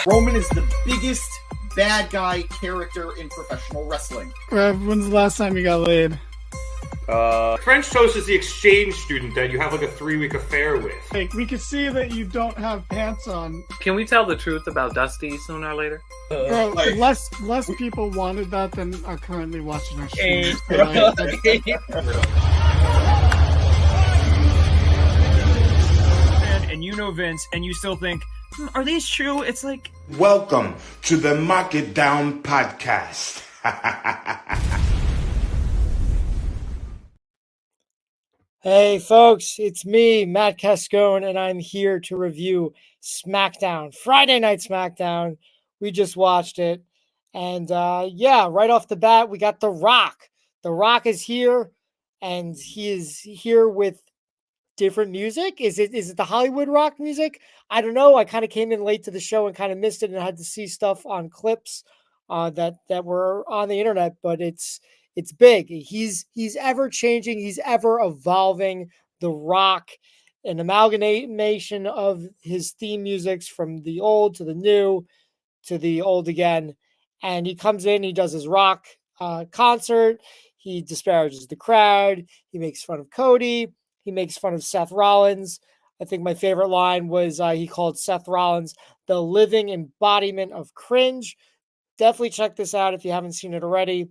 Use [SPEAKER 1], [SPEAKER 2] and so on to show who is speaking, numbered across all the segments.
[SPEAKER 1] Roman is the biggest bad guy character in professional wrestling.
[SPEAKER 2] When's the last time you got laid?
[SPEAKER 3] French toast is the exchange student that you have like a 3-week affair with.
[SPEAKER 2] Like, we can see that you don't have pants on.
[SPEAKER 4] Can we tell the truth about Dusty sooner or later?
[SPEAKER 2] Less people wanted that than are currently watching our stream.
[SPEAKER 5] And you know Vince, and you still think, are these true? It's like...
[SPEAKER 6] Welcome to the Mark It Down podcast.
[SPEAKER 7] Hey folks, it's me, Matt Cascone, and I'm here to review Smackdown, Friday Night Smackdown. We just watched it. And right off the bat, we got The Rock. The Rock is here, and he is here with different music. Is it the Hollywood Rock music? I don't know. I kind of came in late to the show and kind of missed it and had to see stuff on clips that were on the internet, but it's big. He's ever changing. He's ever evolving. The Rock, an amalgamation of his theme musics from the old to the new to the old again. And he comes in, he does his rock concert. He disparages the crowd. He makes fun of Cody. He makes fun of Seth Rollins. I think my favorite line was he called Seth Rollins the living embodiment of cringe. Definitely check this out if you haven't seen it already.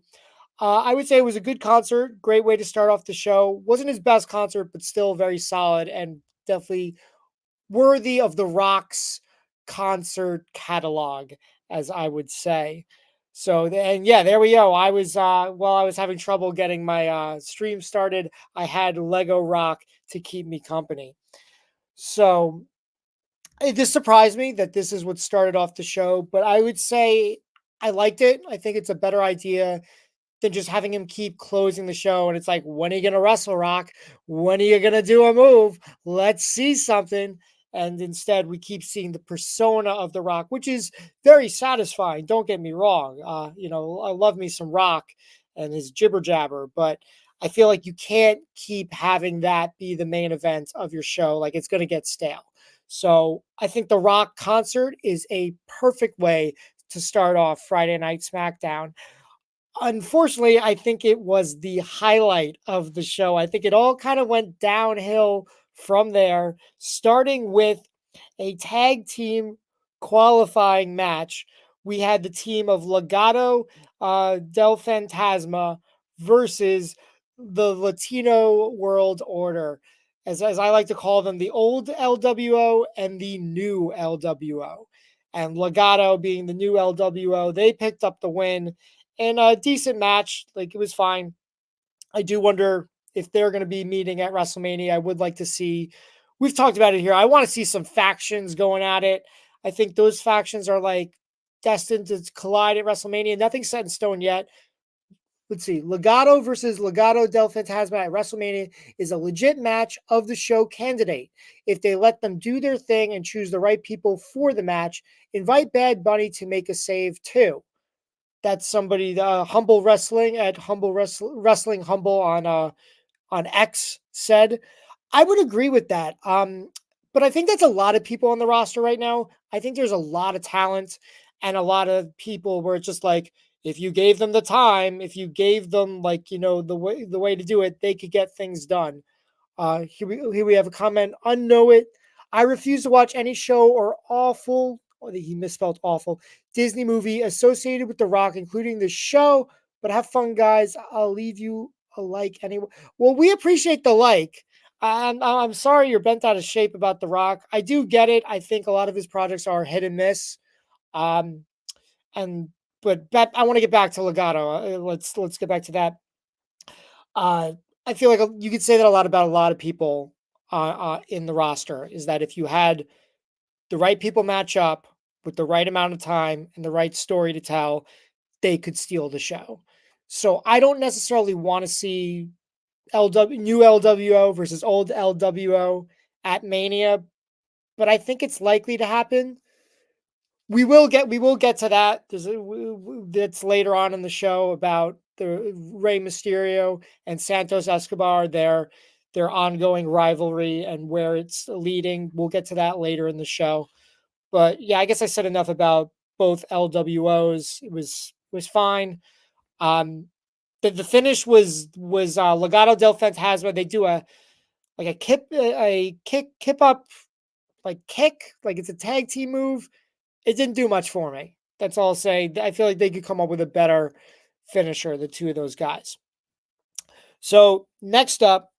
[SPEAKER 7] I would say it was a good concert. Great way to start off the show. Wasn't his best concert, but still very solid and definitely worthy of the Rock's concert catalog, as I would say. So, and yeah, there we go. I was, while I was having trouble getting my stream started, I had Lego Rock to keep me company. So, this surprised me that this is what started off the show, but I would say I liked it. I think it's a better idea than just having him keep closing the show. And it's like, when are you going to wrestle, Rock? When are you going to do a move? Let's see something. And instead, we keep seeing the persona of The Rock, which is very satisfying. Don't get me wrong. I love me some Rock and his jibber jabber, but I feel like you can't keep having that be the main event of your show. Like, it's going to get stale. So I think the Rock concert is a perfect way to start off Friday Night SmackDown. Unfortunately, I think it was the highlight of the show. I think it all kind of went downhill from there, starting with a tag team qualifying match. We had the team of Legado del Fantasma versus the Latino World Order, as I like to call them, the old LWO and the new LWO. And Legado being the new LWO, they picked up the win in a decent match. Like, it was fine. I do wonder if they're going to be meeting at WrestleMania. I would like to see, we've talked about it here, I want to see some factions going at it. I think those factions are like destined to collide at WrestleMania. Nothing's set in stone yet. Let's see. Legado versus Legado del Fantasma at WrestleMania is a legit match of the show candidate. If they let them do their thing and choose the right people for the match, invite Bad Bunny to make a save too. That's somebody, Humble Wrestling at Wrestling Humble on X said. I would agree with that. But I think that's a lot of people on the roster right now. I think there's a lot of talent and a lot of people where it's just like, if you gave them the time, if you gave them the way to do it, they could get things done. Here we have a comment. Unknow it. I refuse to watch any show or awful. He misspelled awful Disney movie associated with The Rock, including the show. But have fun, guys. I'll leave you a like anyway. Well, we appreciate the like. I'm sorry you're bent out of shape about The Rock. I do get it. I think a lot of his projects are hit and miss. But I want to get back to Legado. Let's get back to that. I feel like you could say that about a lot of people in the roster, is that if you had the right people match up with the right amount of time and the right story to tell, they could steal the show. So I don't necessarily want to see new LWO versus old LWO at Mania, but I think it's likely to happen. We will get to that. That's later on in the show about the Rey Mysterio and Santos Escobar, their ongoing rivalry and where it's leading. We'll get to that later in the show. But yeah, I guess I said enough about both LWOs. It was fine. The finish was Legado del Fantasma. They do a kip up kick, like it's a tag team move. It didn't do much for me. That's all I'll say. I feel like they could come up with a better finisher, the two of those guys. So next up,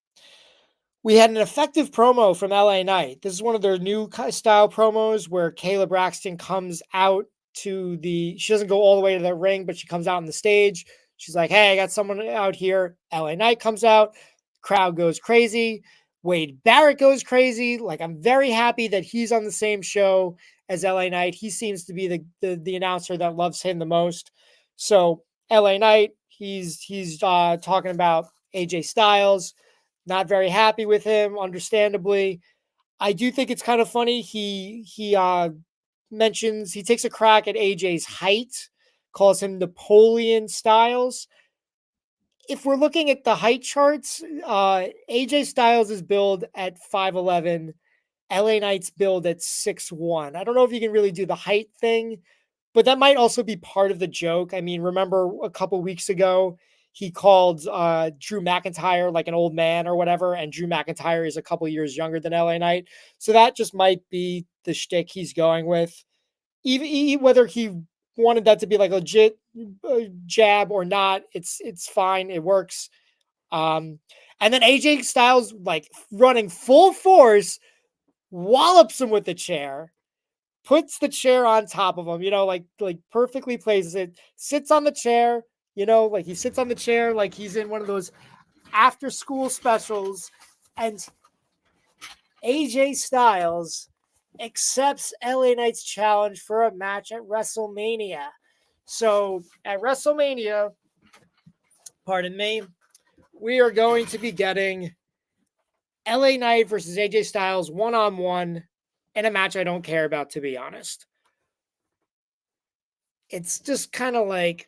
[SPEAKER 7] we had an effective promo from LA Knight. This is one of their new style promos where Kayla Braxton comes out she doesn't go all the way to the ring, but she comes out on the stage. She's like, hey, I got someone out here. LA Knight comes out. Crowd goes crazy. Wade Barrett goes crazy. Like, I'm very happy that he's on the same show as LA Knight. He seems to be the announcer that loves him the most. So LA Knight, he's talking about AJ Styles. Not very happy with him, understandably. I do think it's kind of funny. He mentions, he takes a crack at AJ's height, calls him Napoleon Styles. If we're looking at the height charts, AJ Styles is billed at 5'11", LA Knight's billed at 6'1". I don't know if you can really do the height thing, but that might also be part of the joke. I mean, remember a couple weeks ago, he called Drew McIntyre like an old man or whatever, and Drew McIntyre is a couple years younger than LA Knight. So that just might be the shtick he's going with. Even whether he wanted that to be like a legit jab or not, it's fine. It works. And then AJ Styles, like running full force, wallops him with the chair, puts the chair on top of him, like perfectly places it, sits on the chair, like he sits on the chair like he's in one of those after school specials, and AJ Styles accepts LA Knight's challenge for a match at WrestleMania. So at WrestleMania, pardon me, we are going to be getting LA Knight versus AJ Styles one-on-one in a match I don't care about, to be honest. It's just kind of like,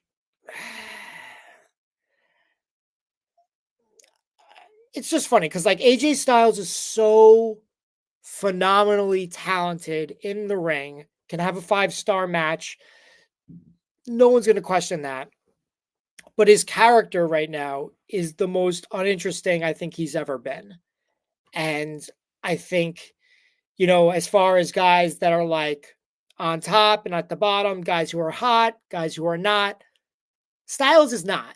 [SPEAKER 7] it's just funny because like AJ Styles is so phenomenally talented in the ring, can have a 5-star match. No one's going to question that. But his character right now is the most uninteresting I think he's ever been. And I think, as far as guys that are like on top and at the bottom, guys who are hot, guys who are not, Styles is not.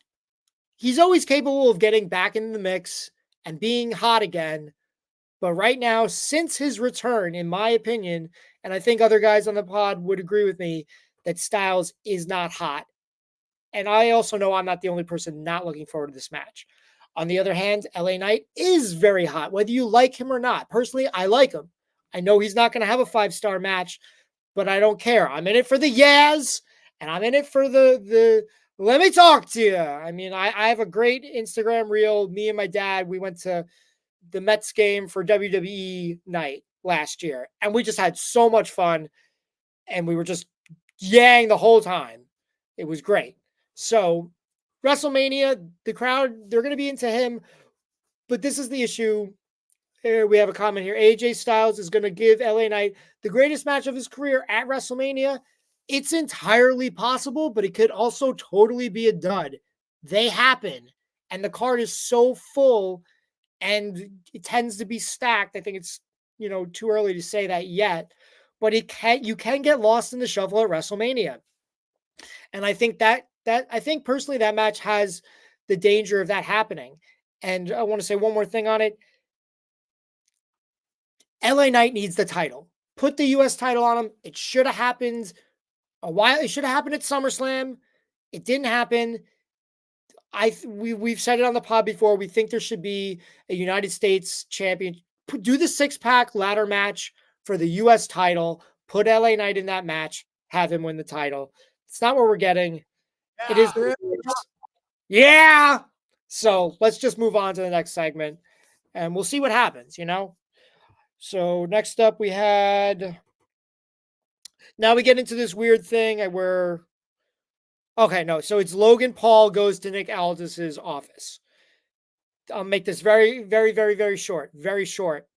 [SPEAKER 7] He's always capable of getting back in the mix and being hot again. But right now, since his return, in my opinion, and I think other guys on the pod would agree with me, that Styles is not hot. And I also know I'm not the only person not looking forward to this match. On the other hand, LA Knight is very hot, whether you like him or not. Personally, I like him. I know he's not going to have a 5-star match, but I don't care. I'm in it for the yaz, and I'm in it for the let me talk to you. I mean, I have a great Instagram reel. Me and my dad, we went to the Mets game for WWE night last year, and we just had so much fun, and we were just yang the whole time. It was great. So WrestleMania, the crowd, they're going to be into him, but this is the issue. We have a comment here. AJ Styles is going to give LA Knight the greatest match of his career at WrestleMania. It's entirely possible, but it could also totally be a dud. They happen, and the card is so full, and it tends to be stacked. I think it's too early to say that yet, but you can get lost in the shuffle at WrestleMania, and I think I think personally that match has the danger of that happening. And I want to say one more thing on it. LA Knight needs the title. Put the US title on him. It should have happened a while. It should have happened at SummerSlam. It didn't happen. We've said it on the pod before. We think there should be a United States champion. Do the 6-pack ladder match for the US title. Put LA Knight in that match. Have him win the title. It's not what we're getting. It is. Yeah. So let's just move on to the next segment, and we'll see what happens, So next up we had, now we get into this weird thing where, so it's Logan Paul goes to Nick Aldis's office. I'll make this very, very, very, very short, very short.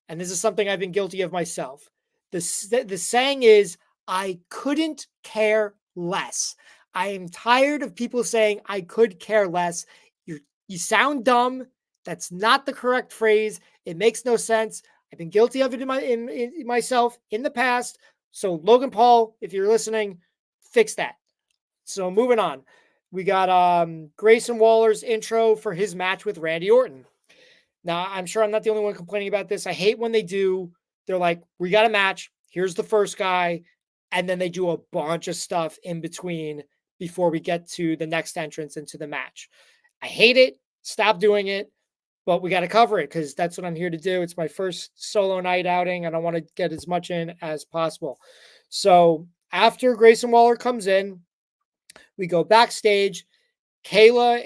[SPEAKER 7] And this is something I've been guilty of myself. The saying is, I couldn't care less. I am tired of people saying I could care less. You sound dumb. That's not the correct phrase. It makes no sense. I've been guilty of it in myself in the past. So Logan Paul, if you're listening, fix that. So moving on. We got Grayson Waller's intro for his match with Randy Orton. Now, I'm sure I'm not the only one complaining about this. I hate when they do. They're like, we got a match. Here's the first guy. And then they do a bunch of stuff in between before we get to the next entrance into the match. I hate it. Stop doing it. But we got to cover it because that's what I'm here to do. It's my first solo night outing, and I want to get as much in as possible. So after Grayson Waller comes in, we go backstage. Kayla,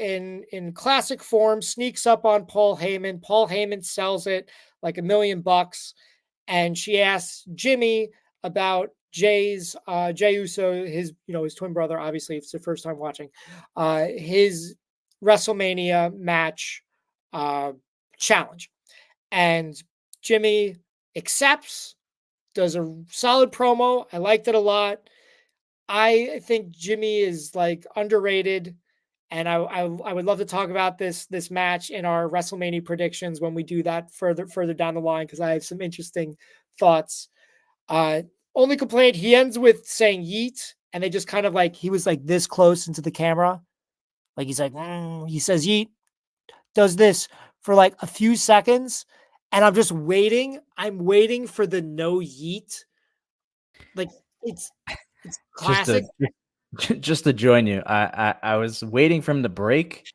[SPEAKER 7] in classic form, sneaks up on Paul Heyman. Paul Heyman sells it like $1 million, and she asks Jimmy about Jay Uso, his twin brother. Obviously, it's the first time watching his WrestleMania match challenge, and Jimmy accepts, does a solid promo. I liked it a lot. I think Jimmy is like underrated. And I would love to talk about this match in our WrestleMania predictions when we do that further down the line, because I have some interesting thoughts. Only complaint, he ends with saying yeet, and they just kind of like, he was like this close into the camera. Like he's like, he says yeet, does this for like a few seconds, and I'm just waiting. I'm waiting for the no yeet. Like it's classic.
[SPEAKER 8] Just to join you, I was waiting for him to break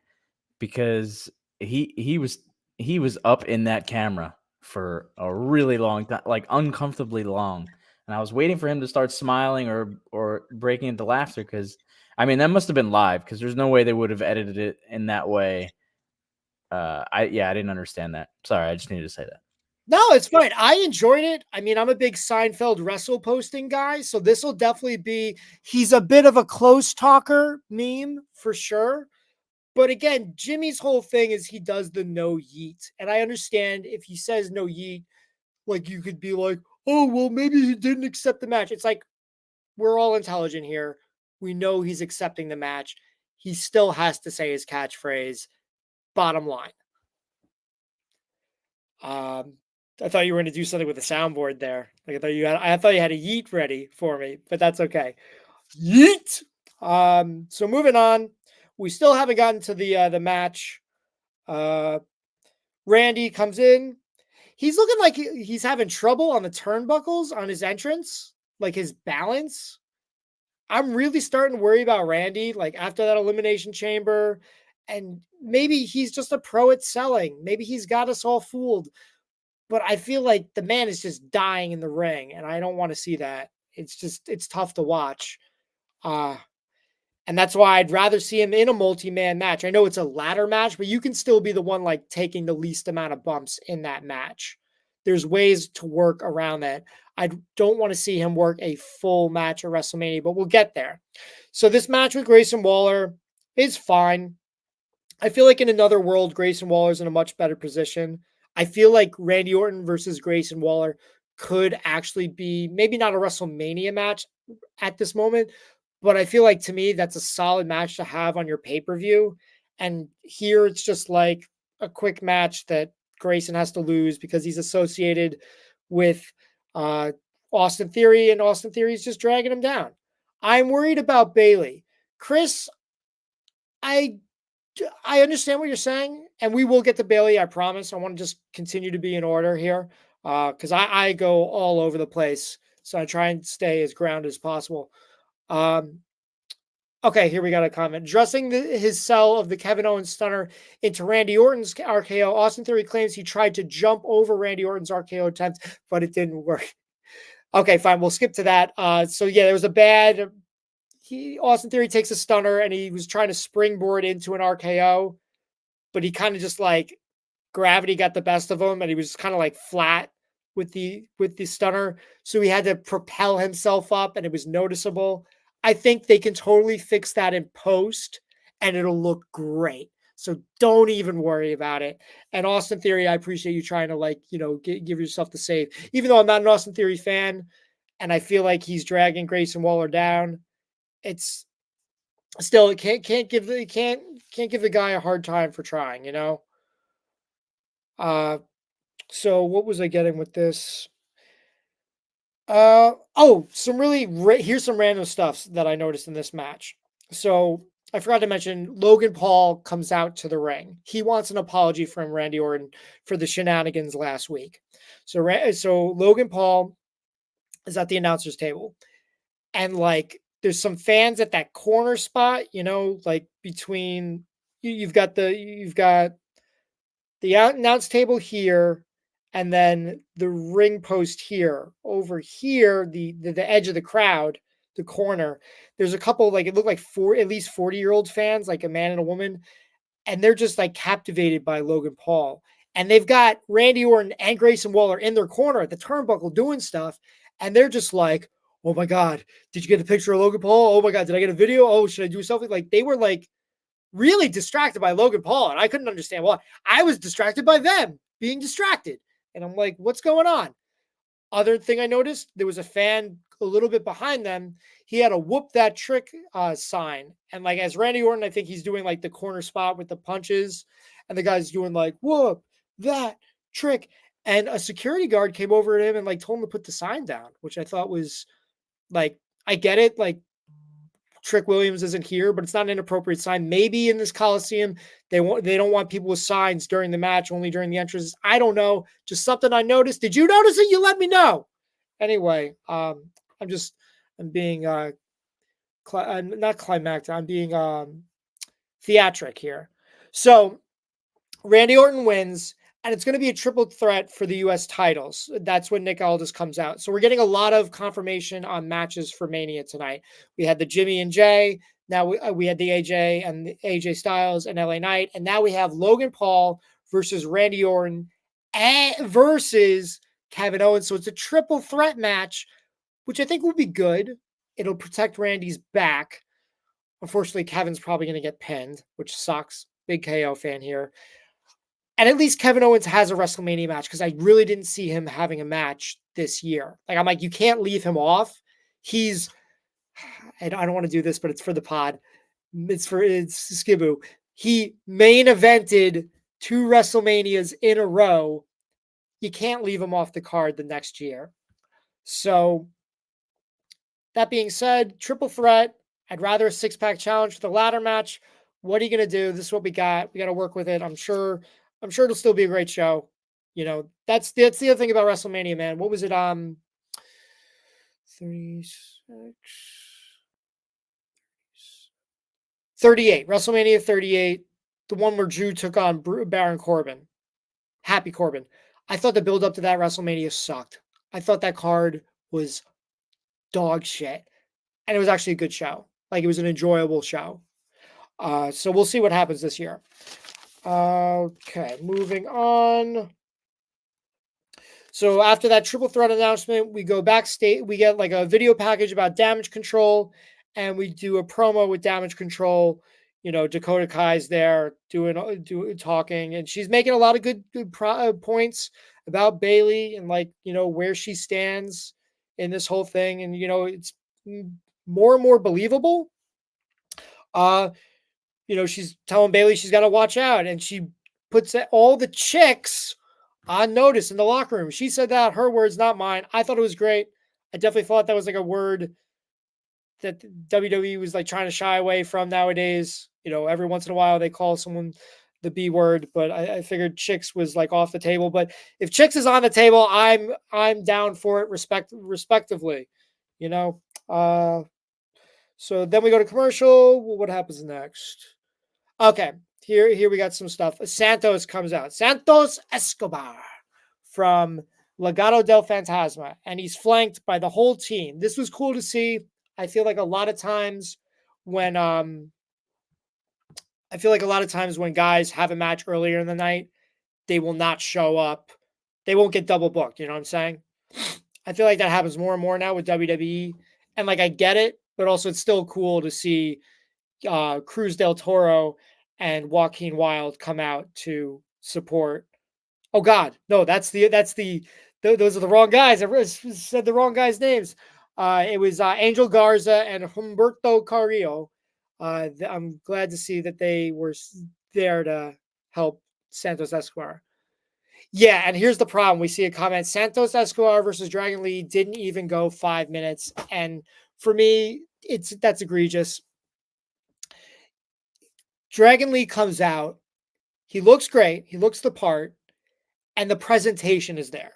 [SPEAKER 8] because he was up in that camera for a really long time, like uncomfortably long, and I was waiting for him to start smiling or breaking into laughter, because I mean that must have been live, because there's no way they would have edited it in that way. I didn't understand that. Sorry, I just needed to say that.
[SPEAKER 7] No, it's fine. I enjoyed it. I mean, I'm a big Seinfeld wrestle posting guy, so this will definitely be, he's a bit of a close talker meme for sure. But again, Jimmy's whole thing is he does the no yeet. And I understand if he says no yeet, like you could be like, oh, well, maybe he didn't accept the match. It's like, we're all intelligent here. We know he's accepting the match. He still has to say his catchphrase, bottom line. I thought you were going to do something with the soundboard there. Like I thought you had a yeet ready for me, but that's okay. Yeet. So moving on, we still haven't gotten to the match. Randy comes in. He's looking like he's having trouble on the turnbuckles on his entrance, like his balance. I'm really starting to worry about Randy, like after that Elimination Chamber, and maybe he's just a pro at selling. Maybe he's got us all fooled. But I feel like the man is just dying in the ring, and I don't want to see that. It's tough to watch. And that's why I'd rather see him in a multi-man match. I know it's a ladder match, but you can still be the one like taking the least amount of bumps in that match. There's ways to work around that. I don't want to see him work a full match at WrestleMania, but we'll get there. So this match with Grayson Waller is fine. I feel like in another world, Grayson Waller's in a much better position. I feel like Randy Orton versus Grayson Waller could actually be maybe not a WrestleMania match at this moment, but I feel like to me, that's a solid match to have on your pay-per-view. And here it's just like a quick match that Grayson has to lose because he's associated with Austin Theory, and Austin Theory is just dragging him down. I'm worried about Bayley. Chris, I understand what you're saying, and we will get to Bayley, I promise. I want to just continue to be in order here because I go all over the place, so I try and stay as grounded as possible. Okay, here we got a comment. Dressing his sell of the Kevin Owens stunner into Randy Orton's RKO, Austin Theory claims he tried to jump over Randy Orton's RKO attempt, but it didn't work. Okay, fine. We'll skip to that. So yeah, there was a bad... Austin Theory takes a stunner and he was trying to springboard into an RKO, but he kind of just like gravity got the best of him and he was kind of like flat with the stunner. So he had to propel himself up and it was noticeable. I think they can totally fix that in post and it'll look great. So don't even worry about it. And Austin Theory, I appreciate you trying to like, give yourself the save. Even though I'm not an Austin Theory fan, and I feel like he's dragging Grayson Waller down, it's still it can't give the guy a hard time for trying, So what was I getting with this? Here's some random stuff that I noticed in this match. So I forgot to mention Logan Paul comes out to the ring. He wants an apology from Randy Orton for the shenanigans last week. So Logan Paul is at the announcer's table, and like there's some fans at that corner spot, like between you've got the announce table here, and then the ring post here. Over here, the edge of the crowd, the corner, there's a couple, like it looked like at least 40-year-old fans, like a man and a woman, and they're just like captivated by Logan Paul. And they've got Randy Orton and Grayson Waller in their corner at the turnbuckle doing stuff, and they're just like, oh my God, did you get a picture of Logan Paul? Oh my God, did I get a video? Oh, should I do something? Like they were like really distracted by Logan Paul, and I couldn't understand why. I was distracted by them being distracted. And I'm like, what's going on? Other thing I noticed, there was a fan a little bit behind them. He had a whoop that trick sign. And like as Randy Orton, I think he's doing like the corner spot with the punches. And the guy's doing like, whoop that trick. And a security guard came over to him and like told him to put the sign down, which I thought was like, I get it. Like Trick Williams isn't here, but it's not an inappropriate sign. Maybe in this Coliseum, they don't want people with signs during the match, only during the entrances. I don't know. Just something I noticed. Did you notice it? You let me know. Anyway, I'm being not climactic. I'm being theatric here. So Randy Orton wins, and it's going to be a triple threat for the U.S. titles. That's when Nick Aldis comes out. So we're getting a lot of confirmation on matches for Mania tonight. We had the Jimmy and Jay. Now we had the AJ and the AJ Styles and LA Knight. And now we have Logan Paul versus Randy Orton versus Kevin Owens. So it's a triple threat match, which I think will be good. It'll protect Randy's back. Unfortunately, Kevin's probably going to get pinned, which sucks. Big KO fan here. And at least Kevin Owens has a WrestleMania match, because I really didn't see him having a match this year. Like, I'm like, you can't leave him off. I don't want to do this, but it's for the pod. It's Skibu. He main evented 2 WrestleManias in a row. You can't leave him off the card the next year. So that being said, triple threat. I'd rather a 6-pack challenge for the ladder match. What are you going to do? This is what we got. We got to work with it. I'm sure it'll still be a great show. That's the other thing about WrestleMania, man. What was it? 38. WrestleMania 38. The one where Drew took on Baron Corbin. Happy Corbin. I thought the build up to that WrestleMania sucked. I thought that card was dog shit. And it was actually a good show. Like, it was an enjoyable show. So we'll see what happens this year. Okay, moving on. So after that triple threat announcement, we go backstage. We get like a video package about Damage Control, and we do a promo with Damage Control. Dakota Kai's there doing talking, and she's making a lot of good points about Bayley and where she stands in this whole thing, and it's more and more believable. She's telling Bayley she's got to watch out, and she puts all the chicks on notice in the locker room. She said that, her words, not mine. I thought it was great. I definitely thought that was like a word that WWE was like trying to shy away from nowadays. Every once in a while they call someone the B word, but I figured chicks was like off the table. But if chicks is on the table, I'm down for it respectively. So then we go to commercial. What happens next? Okay, here we got some stuff. Santos comes out. Santos Escobar from Legado del Fantasma, and he's flanked by the whole team. This was cool to see. I feel like a lot of times when guys have a match earlier in the night, they will not show up. They won't get double booked. You know what I'm saying? I feel like that happens more and more now with WWE, and I get it, but also it's still cool to see Cruz del Toro and Joaquin Wild come out to support. Oh God, no, those are the wrong guys. I said the wrong guys' names. It was Angel Garza and Humberto Carrillo. I'm glad to see that they were there to help Santos Escobar. Yeah, and here's the problem. We see a comment: Santos Escobar versus Dragon Lee didn't even go 5 minutes, and for me, that's egregious. Dragon Lee comes out. He looks great. He looks the part, and the presentation is there.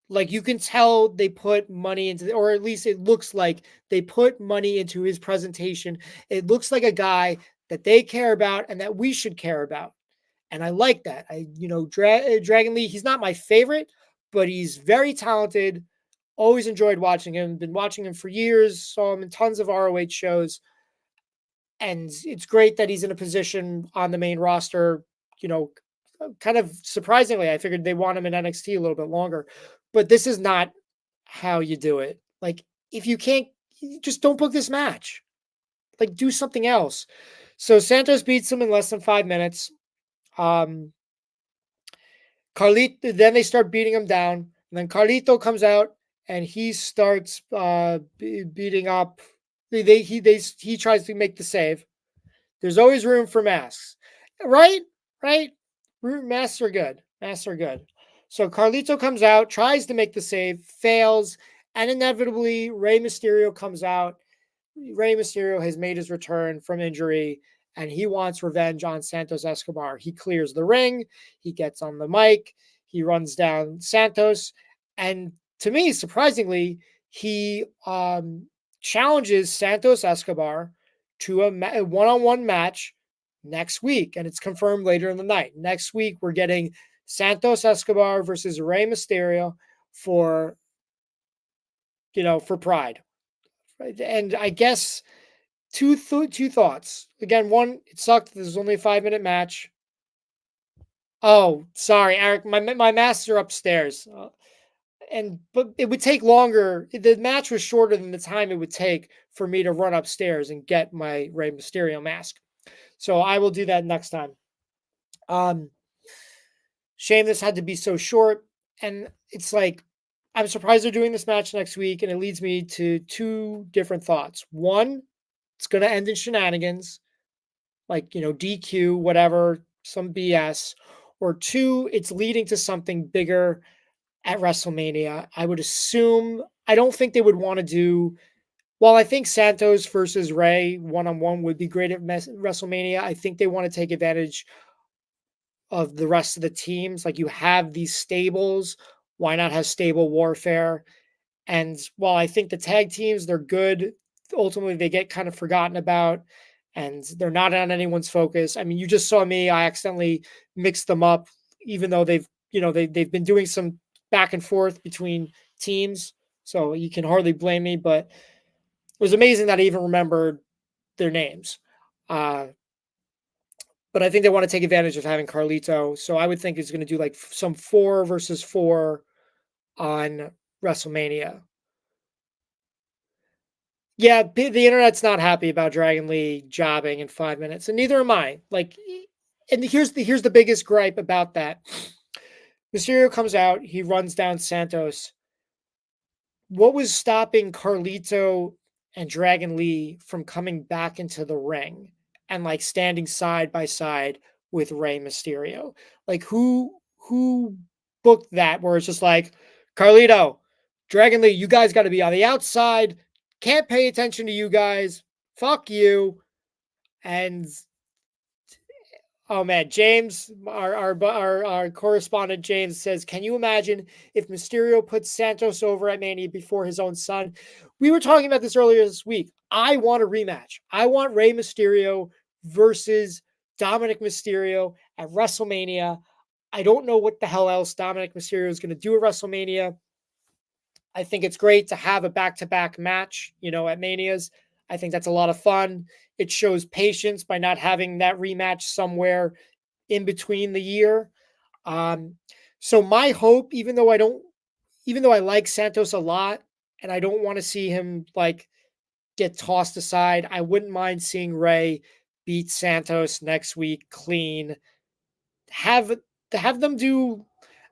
[SPEAKER 7] Like you can tell they put money into, or at least it looks like they put money into his presentation. It looks like a guy that they care about and that we should care about. And I like that. Dragon Lee, he's not my favorite, but he's very talented. Always enjoyed watching him. Been watching him for years. Saw him in tons of ROH shows. And it's great that he's in a position on the main roster, kind of surprisingly. I figured they want him in NXT a little bit longer. But this is not how you do it. Like, if you can't, just don't book this match. Like, do something else. So Santos beats him in less than 5 minutes. Carlito, then they start beating him down. And then Carlito comes out and he starts beating up. He tries to make the save. There's always room for masks. Right? Masks are good. So Carlito comes out, tries to make the save, fails, and inevitably Rey Mysterio comes out. Rey Mysterio has made his return from injury, and he wants revenge on Santos Escobar. He clears the ring. He gets on the mic. He runs down Santos. And to me, surprisingly, he challenges Santos Escobar to a one-on-one match next week, and it's confirmed later in the night. Next week, we're getting Santos Escobar versus Rey Mysterio for Pride. And I guess two thoughts. Again, one, it sucked. This was only a 5-minute match. Oh, sorry, Eric. My masks are upstairs. But it would take longer. The match was shorter than the time it would take for me to run upstairs and get my Rey Mysterio mask. So I will do that next time. Shame this had to be so short. And it's like, I'm surprised they're doing this match next week. And it leads me to two different thoughts. One, it's going to end in shenanigans, like, DQ, whatever, some BS. Or two, it's leading to something bigger at WrestleMania. I would assume, I don't think they would want to do, while I think Santos versus Rey one-on-one would be great at WrestleMania, I think they want to take advantage of the rest of the teams. Like, you have these stables, why not have stable warfare? And while I think the tag teams, they're good, ultimately they get kind of forgotten about and they're not on anyone's focus. I mean, you just saw me, I accidentally mixed them up, even though they've been doing some back and forth between teams. So you can hardly blame me, but it was amazing that I even remembered their names. But I think they want to take advantage of having Carlito. So I would think it's going to do like some 4 versus 4 on WrestleMania. Yeah, the internet's not happy about Dragon Lee jobbing in 5 minutes, and neither am I. Like, and here's the biggest gripe about that. Mysterio comes out, he runs down Santos. What was stopping Carlito and Dragon Lee from coming back into the ring and like standing side by side with Rey Mysterio? Like, who booked that where it's just like, Carlito, Dragon Lee, you guys got to be on the outside. Can't pay attention to you guys. Fuck you. And oh man, James, our correspondent James says, can you imagine if Mysterio puts Santos over at Mania before his own son? We were talking about this earlier this week. I want a rematch. I want Rey Mysterio versus Dominic Mysterio at WrestleMania. I don't know what the hell else Dominic Mysterio is going to do at WrestleMania. I think it's great to have a back-to-back match, at Manias. I think that's a lot of fun. It shows patience by not having that rematch somewhere in between the year. So my hope, even though I like Santos a lot and I don't want to see him like get tossed aside, I wouldn't mind seeing Rey beat Santos next week clean. Have them do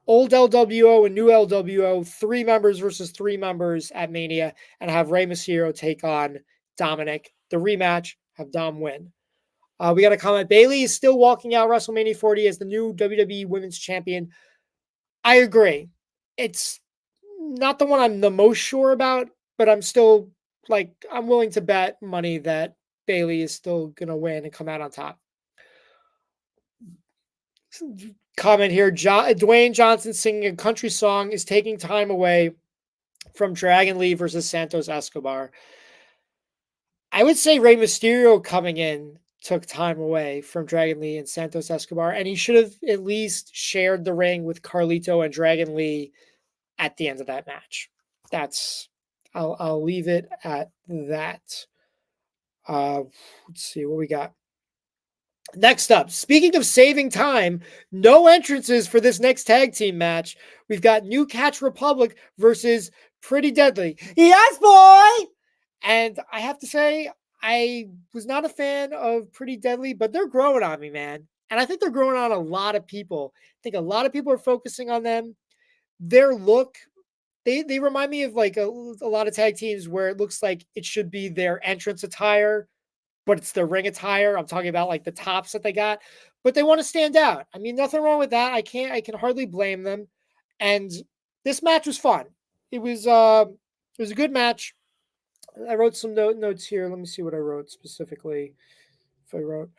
[SPEAKER 7] old LWO and new LWO, 3 members versus 3 members at Mania, and have Rey Mysterio take on Dominic. The rematch, have Dom win. We got a comment. Bayley is still walking out WrestleMania 40 as the new WWE Women's Champion. I agree. It's not the one I'm the most sure about, but I'm still I'm willing to bet money that Bayley is still going to win and come out on top. Comment here. Dwayne Johnson singing a country song is taking time away from Dragon Lee versus Santos Escobar. I would say Rey Mysterio coming in took time away from Dragon Lee and Santos Escobar, and he should have at least shared the ring with Carlito and Dragon Lee at the end of that match. I'll leave it at that. Let's see what we got. Next up, speaking of saving time, no entrances for this next tag team match. We've got New Catch Republic versus Pretty Deadly. Yes, boy! And I have to say, I was not a fan of Pretty Deadly, but they're growing on me, man. And I think they're growing on a lot of people. I think a lot of people are focusing on them. Their look, they remind me of like a lot of tag teams where it looks like it should be their entrance attire, but it's their ring attire. I'm talking about like the tops that they got, but they want to stand out. I mean, nothing wrong with that. I can hardly blame them. And this match was fun. It was a good match. I wrote some notes here. Let me see what I wrote specifically. If I wrote,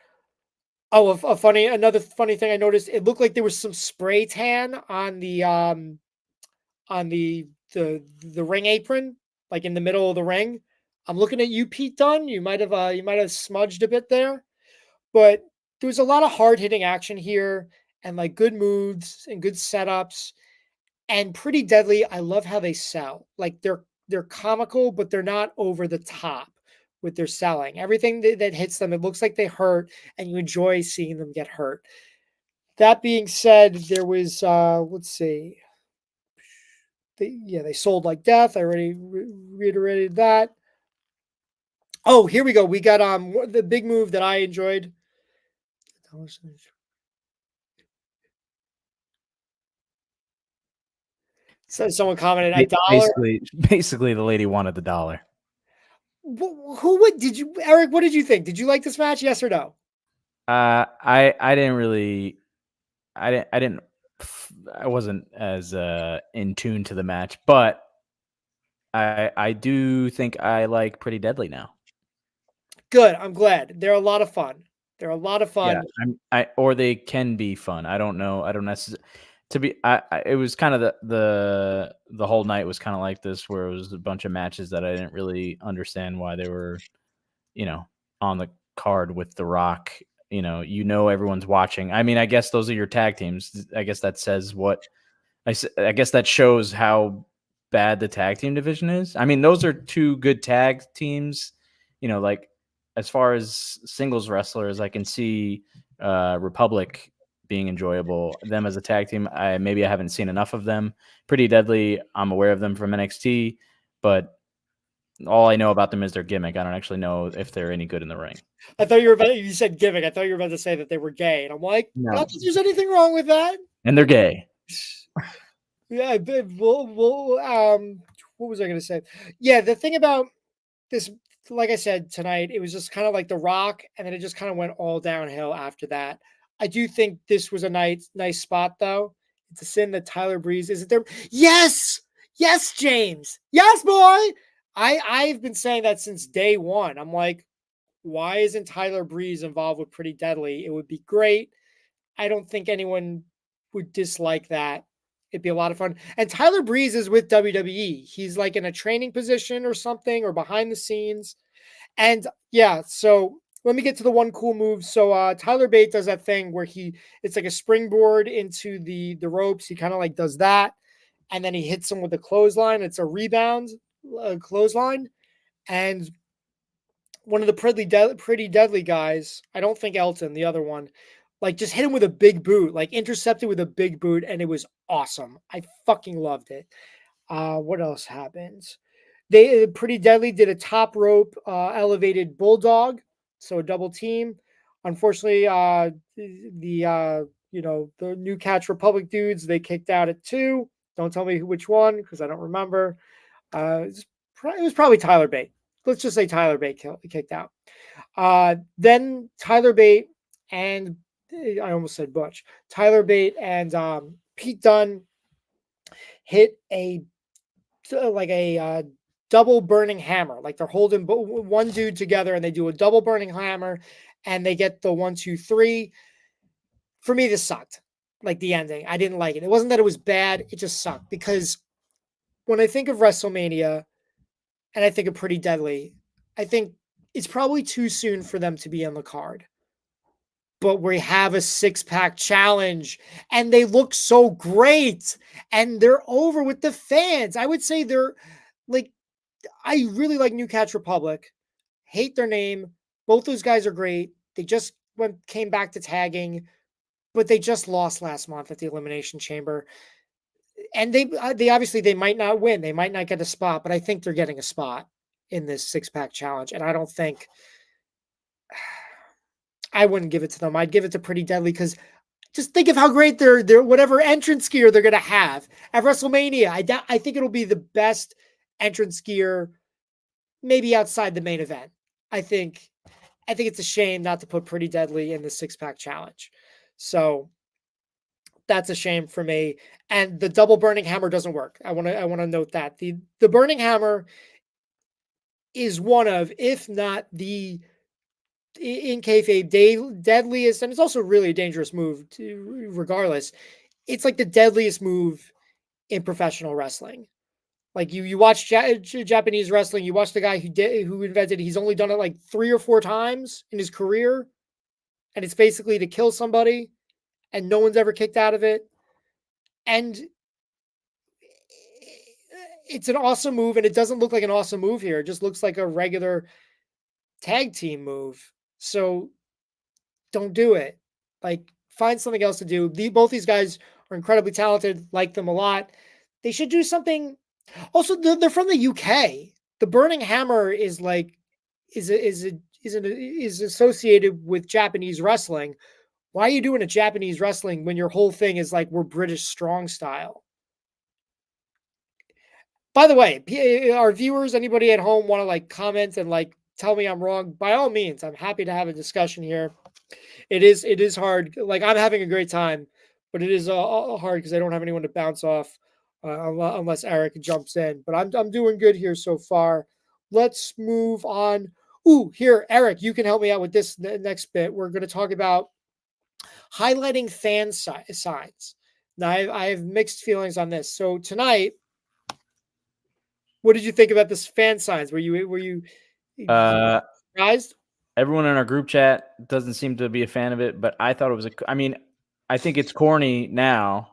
[SPEAKER 7] another funny thing I noticed. It looked like there was some spray tan on the ring apron, like in the middle of the ring. I'm looking at you, Pete Dunne. You might have smudged a bit there, but there was a lot of hard hitting action here and like good moves and good setups and Pretty Deadly. I love how they sell. Like they're comical, but they're not over the top with their selling. Everything that hits them, it looks like they hurt, and you enjoy seeing them get hurt. That being said, there was let's see. They sold like death. I already reiterated that. Oh, here we go. We got the big move that I enjoyed. So someone commented
[SPEAKER 8] Basically, the lady wanted the $1.
[SPEAKER 7] Eric? What did you think? Did you like this match? Yes or no?
[SPEAKER 8] I didn't really. I wasn't as in tune to the match, but I do think I like Pretty Deadly now.
[SPEAKER 7] Good. I'm glad. They're a lot of fun.
[SPEAKER 8] Yeah, or they can be fun. I don't know. I don't necessarily. It was kind of the whole night was kind of like this, where it was a bunch of matches that I didn't really understand why they were, on the card with The Rock. Everyone's watching. I mean, I guess those are your tag teams. I guess that says what. I guess that shows how bad the tag team division is. I mean, those are 2 good tag teams. Like as far as singles wrestlers, I can see Republic being enjoyable. Them as a tag team, I haven't seen enough of them. Pretty Deadly, I'm aware of them from NXT, but all I know about them is their gimmick. I don't actually know if they're any good in the ring.
[SPEAKER 7] I thought you said gimmick. I thought you were about to say that they were gay, and I'm like,
[SPEAKER 8] no.
[SPEAKER 7] Not that there's anything wrong with that.
[SPEAKER 8] And they're gay.
[SPEAKER 7] Yeah, what was I going to say? Yeah, the thing about this, like I said tonight, it was just kind of like The Rock, and then it just kind of went all downhill after that. I do think this was a nice spot, though. It's a sin that Tyler Breeze isn't there. Yes, James. Yes, boy. I've been saying that since day one. I'm like, why isn't Tyler Breeze involved with Pretty Deadly? It would be great. I don't think anyone would dislike that. It'd be a lot of fun. And Tyler Breeze is with WWE. He's like in a training position or something, or behind the scenes. And yeah, so let me get to the one cool move. So Tyler Bate does that thing where it's like a springboard into the ropes. He kind of like does that. And then he hits him with a clothesline. It's a rebound clothesline. And one of the Pretty Deadly guys, I don't think Elton, the other one, like just hit him with a big boot, like intercepted with a big boot, and it was awesome. I fucking loved it. What else happens? Pretty Deadly did a top rope elevated bulldog, so a double team. Unfortunately, the New Catch Republic dudes, they kicked out at 2. Don't tell me which one because I don't remember. It was probably Tyler Bate. Let's just say Tyler Bate kicked out. Then Tyler Bate and I almost said Butch. Tyler Bate and Pete Dunne hit a double burning hammer. Like they're holding one dude together and they do a double burning hammer and they get the 1, 2, 3. For me, this sucked. Like the ending, I didn't like it. It wasn't that it was bad; it just sucked because when I think of WrestleMania and I think of Pretty Deadly, I think it's probably too soon for them to be on the card. But we have a 6-pack challenge and they look so great and they're over with the fans. I would say they're like, I really like New Catch Republic. Hate their name. Both those guys are great. They just came back to tagging, but they just lost last month at the Elimination Chamber. And they obviously they might not win. They might not get a spot, but I think they're getting a spot in this 6-pack challenge. And I don't think I wouldn't give it to them. I'd give it to Pretty Deadly because just think of how great their whatever entrance gear they're going to have at WrestleMania. I think it'll be the best entrance gear, maybe outside the main event. I think it's a shame not to put Pretty Deadly in the 6-pack challenge. So that's a shame for me. And the double burning hammer doesn't work. I want to note that the burning hammer is one of, if not the in kayfabe deadliest, and it's also really a dangerous move regardless. It's like the deadliest move in professional wrestling. Like you watch Japanese wrestling, you watch the guy who invented it, he's only done it like 3 or 4 times in his career. And it's basically to kill somebody and no one's ever kicked out of it. And it's an awesome move, and it doesn't look like an awesome move here. It just looks like a regular tag team move. So don't do it. Like, find something else to do. Both these guys are incredibly talented, like them a lot. They should do something. Also, they're from the UK. The Burning Hammer is associated with Japanese wrestling. Why are you doing a Japanese wrestling when your whole thing is like we're British strong style? By the way, our viewers, anybody at home want to like comment and like tell me I'm wrong? By all means, I'm happy to have a discussion here. It is hard. Like I'm having a great time, but it is hard because I don't have anyone to bounce off unless Eric jumps in. But I'm doing good here so far. Let's move on. Ooh, here, Eric, you can help me out with this next bit. We're going to talk about highlighting fan signs. Now, I have mixed feelings on this. So tonight, what did you think about this fan signs? Were you surprised?
[SPEAKER 8] Everyone in our group chat doesn't seem to be a fan of it, but I thought it was I think it's corny now,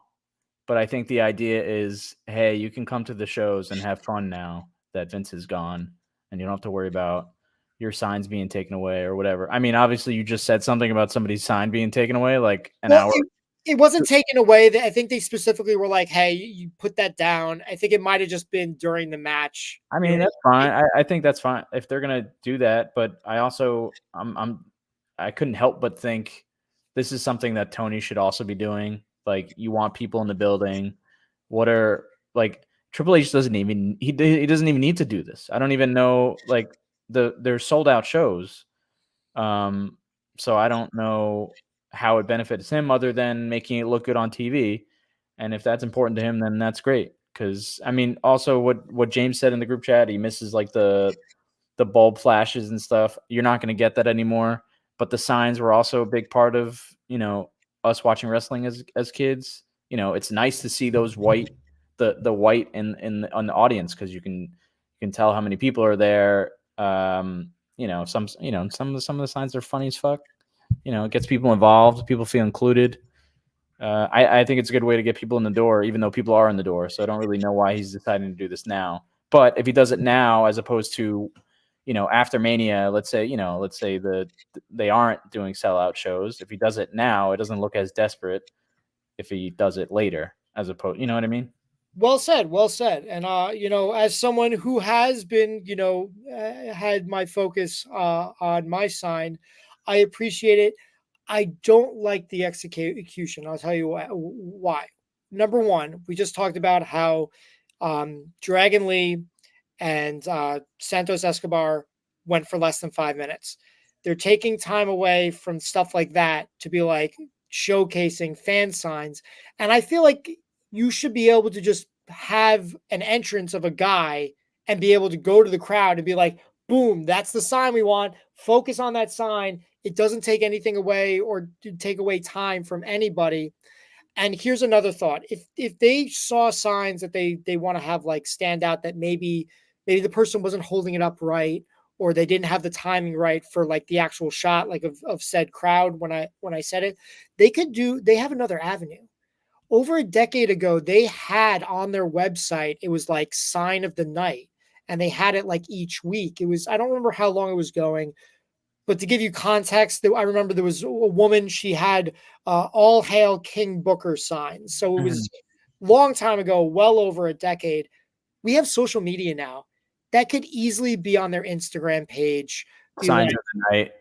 [SPEAKER 8] but I think the idea is, hey, you can come to the shows and have fun now that Vince is gone, and you don't have to worry about your signs being taken away or whatever. I mean, obviously, you just said something about somebody's sign being taken away like an hour.
[SPEAKER 7] It wasn't taken away. I think they specifically were like, hey, you put that down. I think it might have just been during the match.
[SPEAKER 8] I mean, that's fine. I think that's fine if they're going to do that. But I also, I couldn't help but think this is something that Tony should also be doing. Like, you want people in the building. Triple H doesn't even, he doesn't even need to do this. I don't even know, like, they're sold out shows. So I don't know how it benefits him other than making it look good on TV. And if that's important to him, then that's great. Because, I mean, also what James said in the group chat, he misses like the bulb flashes and stuff. You're not going to get that anymore. But the signs were also a big part of, us watching wrestling as kids. It's nice to see those white, the white on the audience, because you can tell how many people are there. Some of the signs are funny as fuck. It gets people involved. People feel included. I think it's a good way to get people in the door, even though people are in the door. So I don't really know why he's deciding to do this now. But if he does it now, as opposed to, after Mania, let's say they aren't doing sellout shows. If he does it now, it doesn't look as desperate if he does it later, as opposed, you know what I mean?
[SPEAKER 7] Well said. And, as someone who has been, had my focus on my sign, I appreciate it. I don't like the execution. I'll tell you why. Number one, we just talked about how Dragon Lee and Santos Escobar went for less than 5 minutes. They're taking time away from stuff like that to be like showcasing fan signs. And I feel like you should be able to just have an entrance of a guy and be able to go to the crowd and be like, boom, that's the sign we want. Focus on that sign. It doesn't take anything away or take away time from anybody. And here's another thought. If they saw signs that they want to have like stand out, that maybe the person wasn't holding it up right, or they didn't have the timing right for like the actual shot, like of said crowd when I said it, they have another avenue. Over a decade ago, they had on their website, it was like sign of the night. And they had it like each week. It was, I don't remember how long it was going, but to give you context, I remember there was a woman, she had all hail King Booker signs. So it was a long time ago, well over a decade. We have social media now that could easily be on their Instagram page.
[SPEAKER 8] Signs of the night.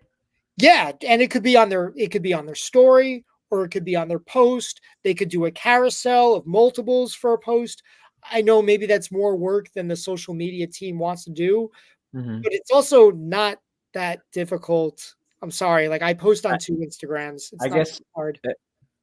[SPEAKER 7] Yeah, and it could be on their story, or it could be on their post. They could do a carousel of multiples for a post. I know maybe that's more work than the social media team wants to do, but it's also not that difficult. I'm sorry. Like, I post on 2 Instagrams. It's not hard.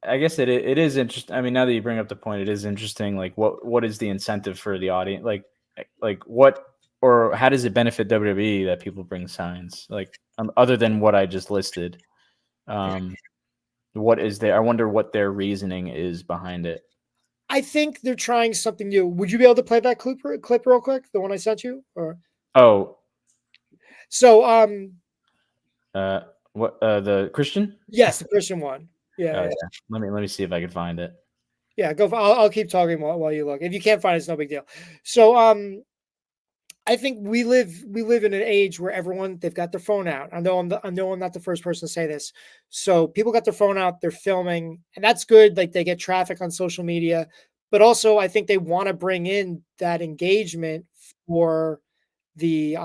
[SPEAKER 8] I guess it is interesting. I mean, now that you bring up the point, it is interesting. Like, what is the incentive for the audience? Like what, or how does it benefit WWE that people bring signs? Like, other than what I just listed, what is there? I wonder what their reasoning is behind it.
[SPEAKER 7] I think they're trying something new. Would you be able to play that clip real quick? The one I sent you? Or so
[SPEAKER 8] what the Christian?
[SPEAKER 7] Yes, the Christian one. Yeah.
[SPEAKER 8] Let me see if I can find it.
[SPEAKER 7] Yeah, go. I'll keep talking while you look. If you can't find it, it's no big deal. So I think we live in an age where they've got their phone out. I know I'm not the first person to say this. So people got their phone out, they're filming, and that's good. Like, they get traffic on social media, but also I think they want to bring in that engagement for the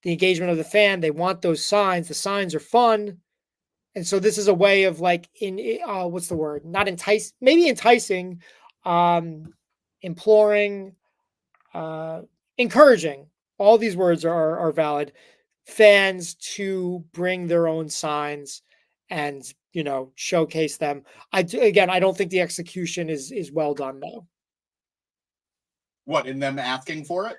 [SPEAKER 7] the engagement of the fan. They want those signs. The signs are fun. And so this is a way of like what's the word? Not entice, maybe enticing, imploring, encouraging. All these words are valid. Fans to bring their own signs and showcase them. I don't think the execution is well done though.
[SPEAKER 1] What, in them asking for it?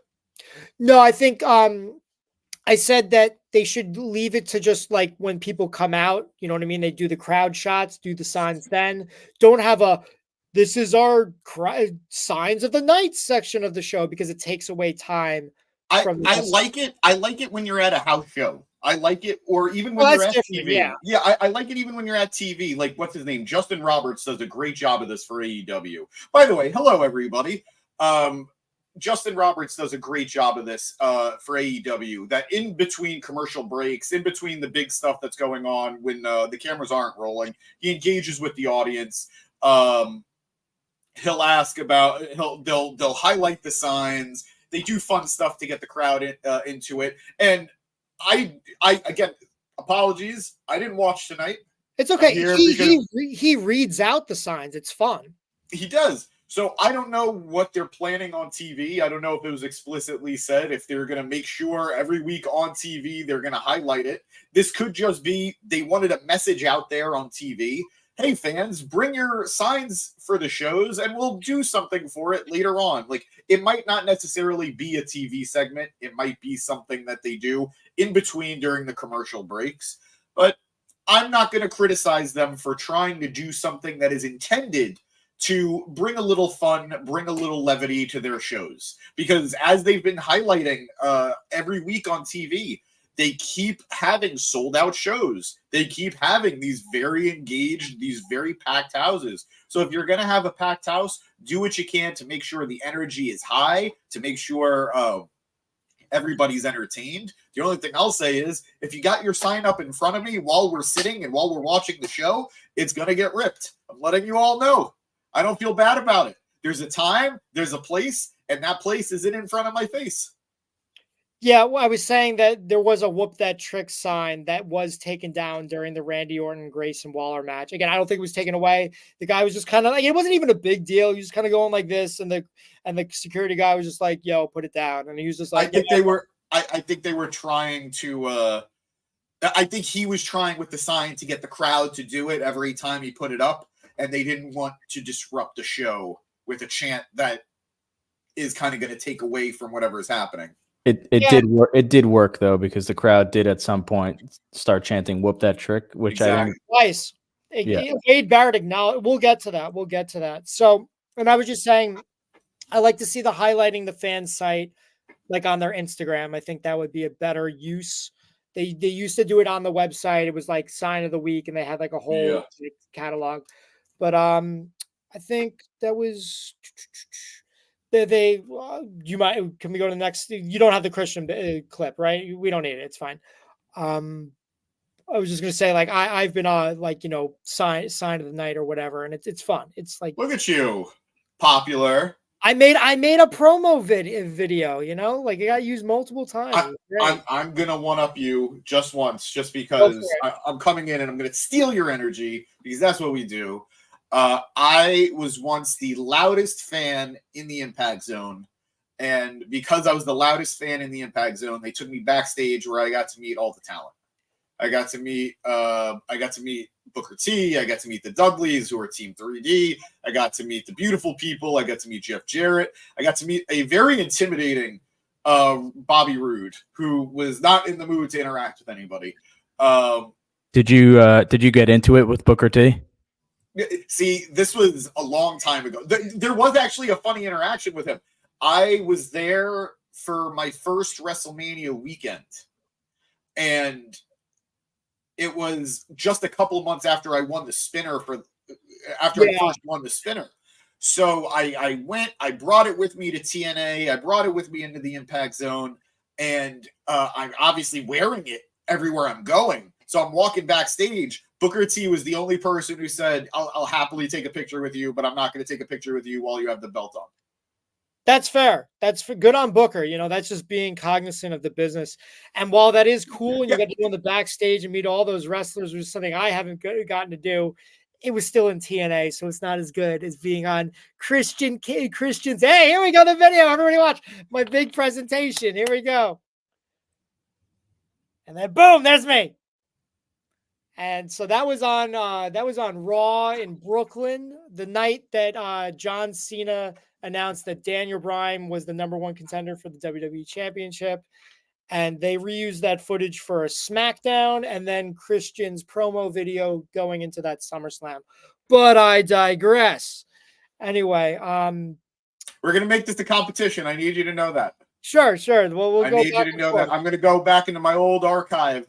[SPEAKER 7] No, I think I said that they should leave it to just like when people come out, you know what I mean? They do the crowd shots, do the signs then. Don't have this is our signs of the night section of the show, because it takes away time.
[SPEAKER 1] I like it. I like it when you're at a house show. I like it, or even when you're at TV. Yeah, I like it even when you're at TV. Like, what's his name? Justin Roberts does a great job of this for AEW. By the way, hello, everybody. Justin Roberts does a great job of this for AEW, that in between commercial breaks, in between the big stuff that's going on when the cameras aren't rolling, he engages with the audience. He'll ask about, they'll highlight the signs. They do fun stuff to get the crowd into it. And I again, apologies, I didn't watch tonight.
[SPEAKER 7] It's okay. He reads out the signs. It's fun.
[SPEAKER 1] He does. So I don't know what they're planning on TV. I don't know if it was explicitly said, if they're going to make sure every week on TV they're going to highlight it. This could just be they wanted a message out there on TV. Hey, fans, bring your signs for the shows and we'll do something for it later on. Like, it might not necessarily be a TV segment. It might be something that they do in between during the commercial breaks. But I'm not going to criticize them for trying to do something that is intended to bring a little fun, bring a little levity to their shows. Because as they've been highlighting every week on TV, they keep having sold-out shows. They keep having these very engaged, these very packed houses. So if you're going to have a packed house, do what you can to make sure the energy is high, to make sure everybody's entertained. The only thing I'll say is, if you got your sign up in front of me while we're sitting and while we're watching the show, it's going to get ripped. I'm letting you all know. I don't feel bad about it. There's a time, there's a place, and that place isn't in front of my face.
[SPEAKER 7] Yeah, well, I was saying that there was a whoop that trick sign that was taken down during the Randy Orton Grayson Waller match. Again, I don't think it was taken away. The guy was just kind of like, it wasn't even a big deal. He was kind of going like this, and the security guy was just like, "Yo, put it down," and he was just
[SPEAKER 1] I
[SPEAKER 7] like,
[SPEAKER 1] think they were. I think they were trying to. I think he was trying with the sign to get the crowd to do it every time he put it up, and they didn't want to disrupt the show with a chant that is kind of going to take away from whatever is happening.
[SPEAKER 8] It did work. It did work though, because the crowd did at some point start chanting "Whoop that trick," which I think
[SPEAKER 7] twice. Wade Barrett acknowledged. We'll get to that. We'll get to that. So, and I was just saying, I like to see the highlighting the fan site like on their Instagram. I think that would be a better use. They used to do it on the website. It was like sign of the week, and they had like a whole like, catalog. But I think that was they you might can we go to the next? You don't have the Christian clip, right? We don't need it. It's fine. I was just gonna say, like I've been like sign of the night or whatever, and it's fun. It's like,
[SPEAKER 1] look at you, popular.
[SPEAKER 7] I made a promo video, like it got used multiple times.
[SPEAKER 1] I'm gonna one up you just once, just because I'm coming in and I'm gonna steal your energy, because that's what we do. I was once the loudest fan in the Impact Zone, and because I was the loudest fan in the Impact Zone, they took me backstage where I got to meet all the talent. I got to meet Booker T. I got to meet the Dudleys, who are Team 3D. I got to meet the beautiful people. I got to meet Jeff Jarrett. I got to meet a very intimidating Bobby Roode, who was not in the mood to interact with anybody.
[SPEAKER 8] Did you get into it with Booker T?
[SPEAKER 1] See, this was a long time ago. There was actually a funny interaction with him. I was there for my first WrestleMania weekend, and it was just a couple of months after I won the spinner I first won the spinner. So I went, I brought it with me to TNA. I brought it with me into the Impact Zone, and I'm obviously wearing it everywhere I'm going. So I'm walking backstage. Booker T was the only person who said, I'll happily take a picture with you, but I'm not going to take a picture with you while you have the belt on.
[SPEAKER 7] That's fair. That's good on Booker. That's just being cognizant of the business. And while that is cool, and you get to go in the backstage and meet all those wrestlers, which is something I haven't gotten to do, it was still in TNA, so it's not as good as being on Christian's. Hey, here we go, the video. Everybody watch my big presentation. Here we go. And then boom, there's me. And so that was on Raw in Brooklyn, the night that John Cena announced that Daniel Bryan was the #1 contender for the WWE Championship. And they reused that footage for a SmackDown and then Christian's promo video going into that SummerSlam. But I digress. Anyway,
[SPEAKER 1] we're gonna make this a competition. I need you to know that.
[SPEAKER 7] Sure. We'll
[SPEAKER 1] I need you to know that. I'm gonna go back into my old archive.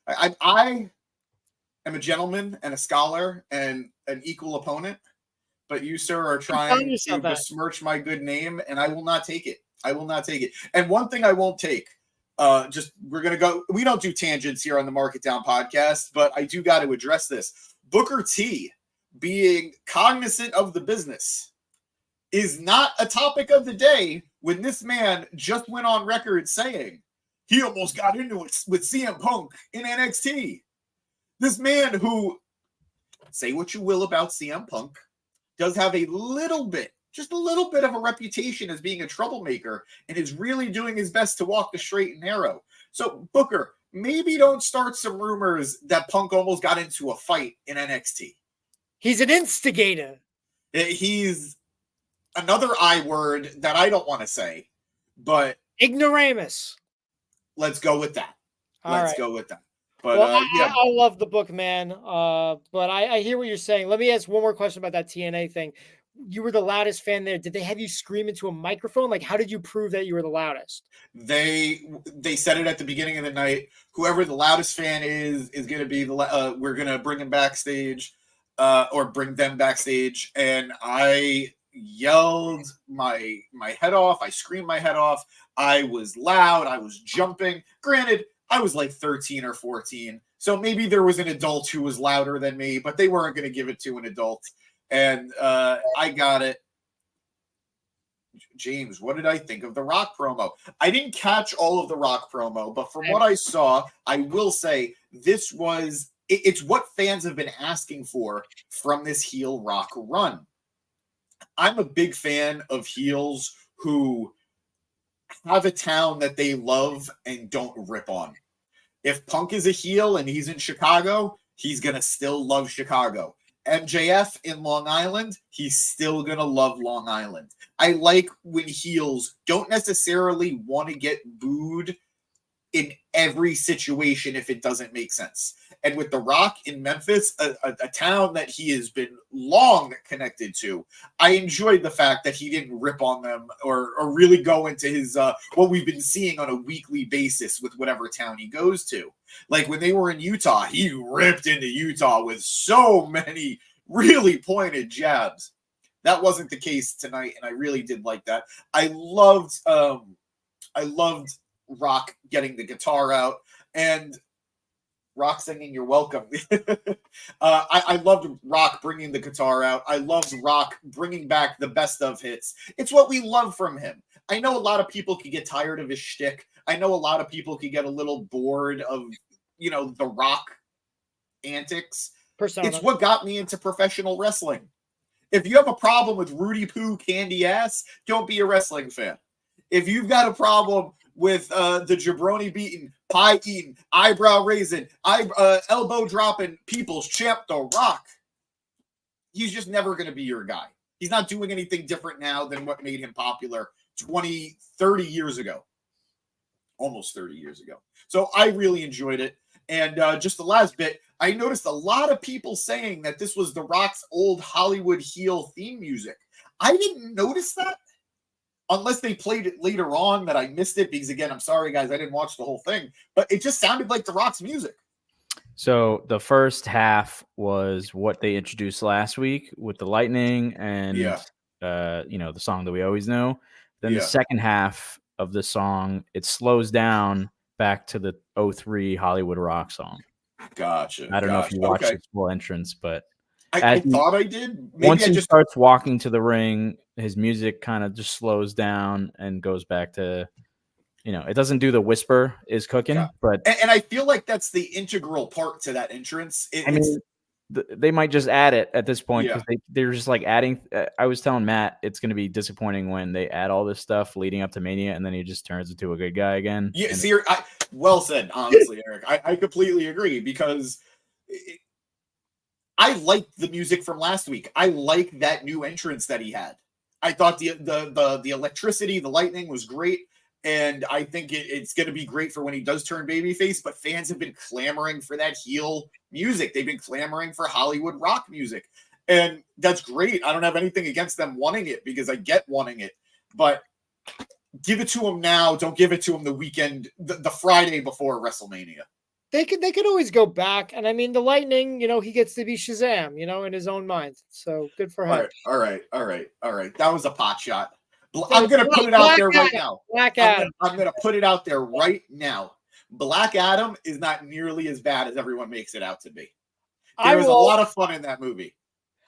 [SPEAKER 1] I am a gentleman and a scholar and an equal opponent, but you, sir, are trying to besmirch my good name, and I will not take it. I will not take it. And one thing I won't take, we're going to go, we don't do tangents here on the Mark It Down podcast, but I do got to address this. Booker T being cognizant of the business is not a topic of the day when this man just went on record saying he almost got into it with CM Punk in NXT. This man who, say what you will about CM Punk, does have just a little bit of a reputation as being a troublemaker and is really doing his best to walk the straight and narrow. So, Booker, maybe don't start some rumors that Punk almost got into a fight in NXT.
[SPEAKER 7] He's an instigator.
[SPEAKER 1] He's another I word that I don't want to say, but
[SPEAKER 7] ignoramus.
[SPEAKER 1] Let's go with that. Let's go with that. But
[SPEAKER 7] I love the book, man. But I hear what you're saying. Let me ask one more question about that TNA thing. You were the loudest fan there. Did they have you scream into a microphone? Like, how did you prove that you were the loudest?
[SPEAKER 1] They said it at the beginning of the night. Whoever the loudest fan is going to be we're going to bring him backstage, or bring them backstage. And I yelled my head off. I screamed my head off. I was loud. I was jumping. Granted, I was like 13 or 14. So maybe there was an adult who was louder than me, but they weren't going to give it to an adult. And I got it. James, what did I think of the Rock promo? I didn't catch all of the Rock promo, but from what I saw, I will say this was it's what fans have been asking for from this heel Rock run. I'm a big fan of heels who have a town that they love and don't rip on. If Punk is a heel and he's in Chicago, he's going to still love Chicago. MJF in Long Island, he's still going to love Long Island. I like when heels don't necessarily want to get booed in every situation if it doesn't make sense. And with The Rock in Memphis, a town that he has been long connected to, I enjoyed the fact that he didn't rip on them or really go into his what we've been seeing on a weekly basis with whatever town he goes to. Like when they were in Utah, he ripped into Utah with so many really pointed jabs. That wasn't the case tonight, and I really did like that. I loved Rock getting the guitar out and Rock singing "You're Welcome." I loved Rock bringing the guitar out. I loved Rock bringing back the best of hits. It's what we love from him. I know a lot of people could get tired of his shtick. I know a lot of people could get a little bored of, the Rock antics.
[SPEAKER 7] Persona.
[SPEAKER 1] It's what got me into professional wrestling. If you have a problem with Rudy Poo candy ass, don't be a wrestling fan. If you've got a problem with the jabroni beating, pie eating, eyebrow raising, elbow dropping people's champ, The Rock, he's just never going to be your guy. He's not doing anything different now than what made him popular 20, 30 years ago. Almost 30 years ago. So I really enjoyed it. And just the last bit, I noticed a lot of people saying that this was The Rock's old Hollywood heel theme music. I didn't notice that. Unless they played it later on that I missed it, because again, I'm sorry guys, I didn't watch the whole thing, but it just sounded like The Rock's music.
[SPEAKER 8] So the first half was what they introduced last week with the lightning and the song that we always know. Then the second half of the song, it slows down back to the 03 Hollywood Rock song.
[SPEAKER 1] Gotcha.
[SPEAKER 8] I don't know if you watched his full entrance, but
[SPEAKER 1] I thought I did. Maybe
[SPEAKER 8] once he starts walking to the ring, his music kind of just slows down and goes back to, it doesn't do the whisper is cooking, but
[SPEAKER 1] and I feel like that's the integral part to that entrance.
[SPEAKER 8] They might just add it at this point because they're just like adding. I was telling Matt it's going to be disappointing when they add all this stuff leading up to Mania and then he just turns into a good guy again.
[SPEAKER 1] Yeah, well said, honestly, Eric. I completely agree because I liked the music from last week. I like that new entrance that he had. I thought the electricity, the lightning was great. And I think it's going to be great for when he does turn babyface, but fans have been clamoring for that heel music. They've been clamoring for Hollywood Rock music. And that's great. I don't have anything against them wanting it because I get wanting it. But give it to them now. Don't give it to them the weekend, the Friday before WrestleMania.
[SPEAKER 7] They could always go back. And I mean, the lightning, he gets to be Shazam, in his own mind. So good for him.
[SPEAKER 1] All right. That was a pot shot. I'm going to put it out there right now.
[SPEAKER 7] Black Adam.
[SPEAKER 1] I'm going to put it out there right now. Black Adam is not nearly as bad as everyone makes it out to be. There was a lot of fun in that movie.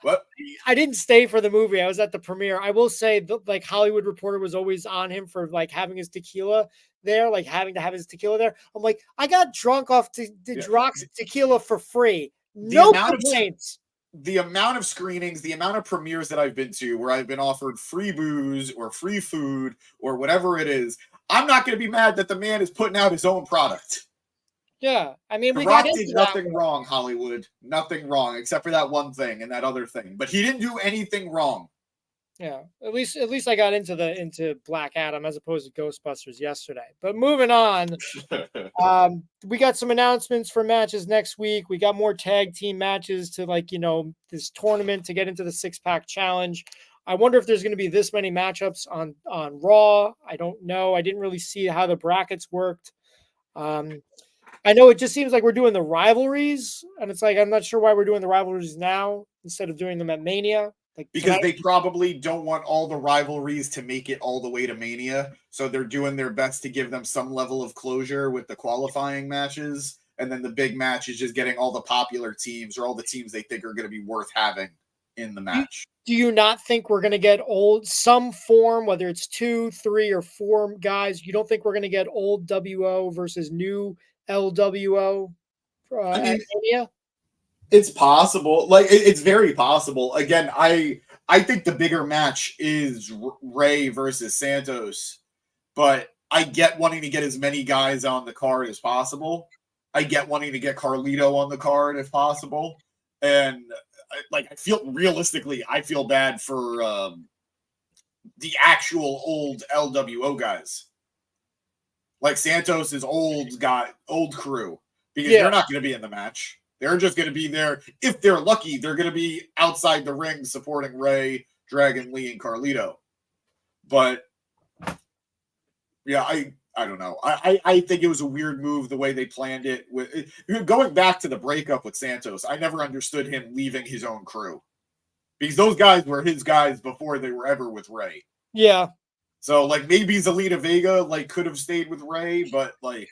[SPEAKER 1] What?
[SPEAKER 7] I didn't stay for the movie. I was at the premiere. I will say, Hollywood Reporter was always on him for having his tequila there, having to have his tequila there. I'm like, I got drunk off Rock's tequila for free. No complaints.
[SPEAKER 1] The amount of screenings, the amount of premieres that I've been to where I've been offered free booze or free food or whatever it is, I'm not going to be mad that the man is putting out his own product.
[SPEAKER 7] Yeah. I mean,
[SPEAKER 1] The Rock did nothing wrong, Hollywood. Nothing wrong, except for that one thing and that other thing. But he didn't do anything wrong.
[SPEAKER 7] Yeah. At least I got into Black Adam as opposed to Ghostbusters yesterday. But moving on, we got some announcements for matches next week. We got more tag team matches to this tournament to get into the 6-pack challenge. I wonder if there's going to be this many matchups on Raw. I don't know. I didn't really see how the brackets worked. I know it just seems like we're doing the rivalries, and it's I'm not sure why we're doing the rivalries now instead of doing them at Mania.
[SPEAKER 1] Because they probably don't want all the rivalries to make it all the way to Mania. So they're doing their best to give them some level of closure with the qualifying matches. And then the big match is just getting all the popular teams or all the teams they think are going to be worth having in the match.
[SPEAKER 7] do you not think we're going to get some form, whether it's 2, 3, or 4 guys? You don't think we're going to get old WO versus new LWO
[SPEAKER 1] I
[SPEAKER 7] at
[SPEAKER 1] mean,
[SPEAKER 7] Mania?
[SPEAKER 1] it's possible. Like it's very possible. Again, I think the bigger match is Ray versus Santos, but I get wanting to get as many guys on the card as possible. I get wanting to get Carlito on the card if possible, and I feel realistically, I feel bad for the actual old LWO guys. Like Santos is old crew, because they're not going to be in the match. They're just going to be there. If they're lucky, they're going to be outside the ring supporting Ray, Dragon Lee, and Carlito. But yeah, I don't know. I think it was a weird move the way they planned it. With going back to the breakup with Santos, I never understood him leaving his own crew, because those guys were his guys before they were ever with Ray.
[SPEAKER 7] Yeah.
[SPEAKER 1] So like maybe Zelina Vega like could have stayed with Ray, but like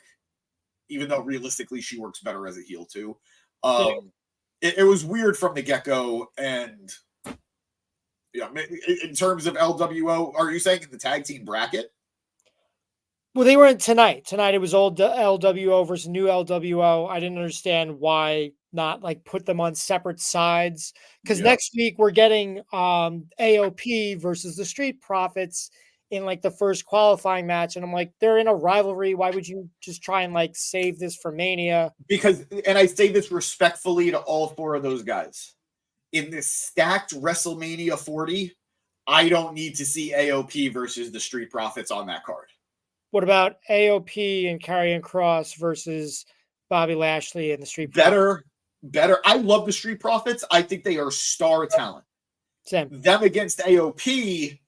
[SPEAKER 1] even though realistically she works better as a heel too. It was weird from the get-go. And yeah, in terms of LWO, are you saying in the tag team bracket?
[SPEAKER 7] Well, they weren't tonight. Tonight it was old LWO versus new LWO. I didn't understand why not like put them on separate sides, because next week we're getting AOP versus the Street Profits in like the first qualifying match, and I'm like, they're in a rivalry. Why would you just try and like save this for Mania?
[SPEAKER 1] Because, and I say this respectfully to all 4 of those guys, in this stacked WrestleMania 40, I don't need to see AOP versus the Street Profits on that card.
[SPEAKER 7] What about AOP and Karrion Kross versus Bobby Lashley and the Street
[SPEAKER 1] Profits? Better. I love the Street Profits. I think they are star talent.
[SPEAKER 7] Same.
[SPEAKER 1] Them against AOP.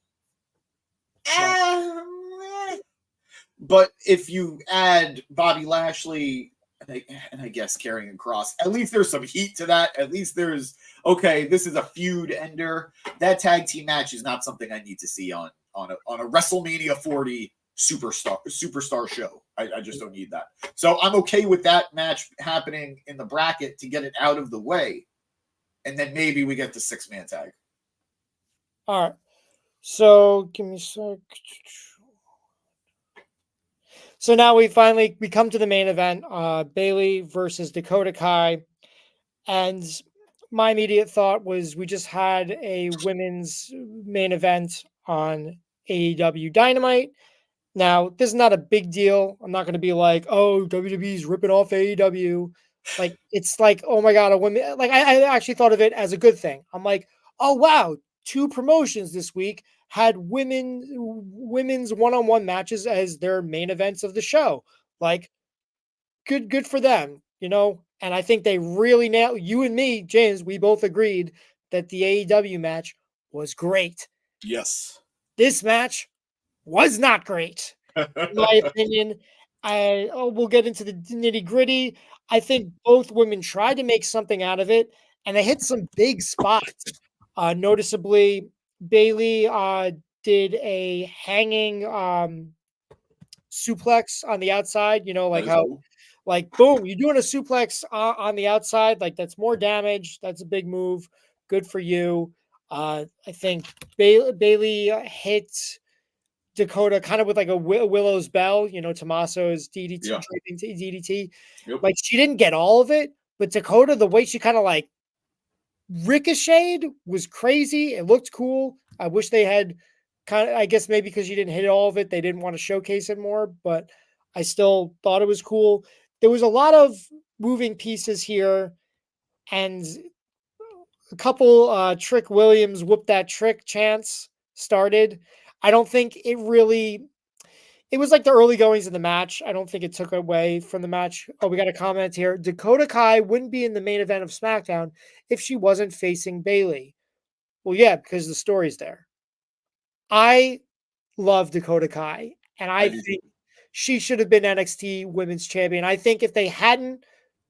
[SPEAKER 1] But if you add Bobby Lashley and I guess Karrion Kross, at least there's some heat to that. At least there's, okay, this is a feud ender. That tag team match is not something I need to see on a WrestleMania 40 superstar show. I just don't need that. So I'm okay with that match happening in the bracket to get it out of the way. And then maybe we get the 6-man tag.
[SPEAKER 7] All right. So give me a sec. So now we come to the main event, Bayley versus Dakota Kai. And my immediate thought was we just had a women's main event on AEW Dynamite. Now, this is not a big deal. I'm not going to be like, oh, WWE's ripping off AEW. Like, it's like, oh my God, a women. Like, I actually thought of it as a good thing. I'm like, oh, wow, 2 promotions this week had women's one-on-one matches as their main events of the show. Like, good for them, you know? And I think they really nailed, you and me, James, we both agreed that the AEW match was great.
[SPEAKER 1] Yes.
[SPEAKER 7] This match was not great, in my opinion. We'll get into the nitty gritty. I think both women tried to make something out of it, and they hit some big spots. Noticeably, Bayley did a hanging suplex on the outside. You know, like how, cool. Like, boom, you're doing a suplex on the outside. Like, that's more damage. That's a big move. Good for you. I think Bayley hit Dakota kind of with like a Willow's Bell, you know, Tommaso's DDT, DDT. Yep. Like, she didn't get all of it, but Dakota, the way she kind of like ricocheted was crazy. It looked cool. I wish they had I guess maybe because you didn't hit all of it, they didn't want to showcase it more, but I still thought it was cool. There was a lot of moving pieces here, and a couple Trick Williams whoop that trick chance started. I don't think it was like the early goings of the match. I don't think it took away from the match. Oh, we got a comment here. Dakota Kai wouldn't be in the main event of SmackDown if she wasn't facing Bayley. Well, yeah, because the story's there. I love Dakota Kai, and I think she should have been NXT Women's Champion. I think if they hadn't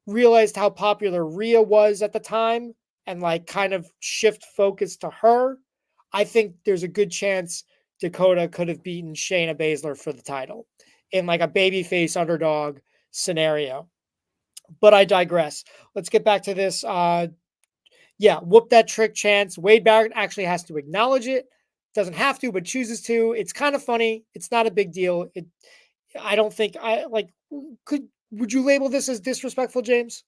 [SPEAKER 7] realized how popular Rhea was at the time and like kind of shift focus to her, I think there's a good chance Dakota could have beaten Shayna Baszler for the title in like a babyface underdog scenario. But I digress. Let's get back to this. yeah, whoop that trick chance. Wade Barrett actually has to acknowledge it. Doesn't have to, but chooses to. It's kind of funny. It's not a big deal. I don't think I like. Would you label this as disrespectful, James?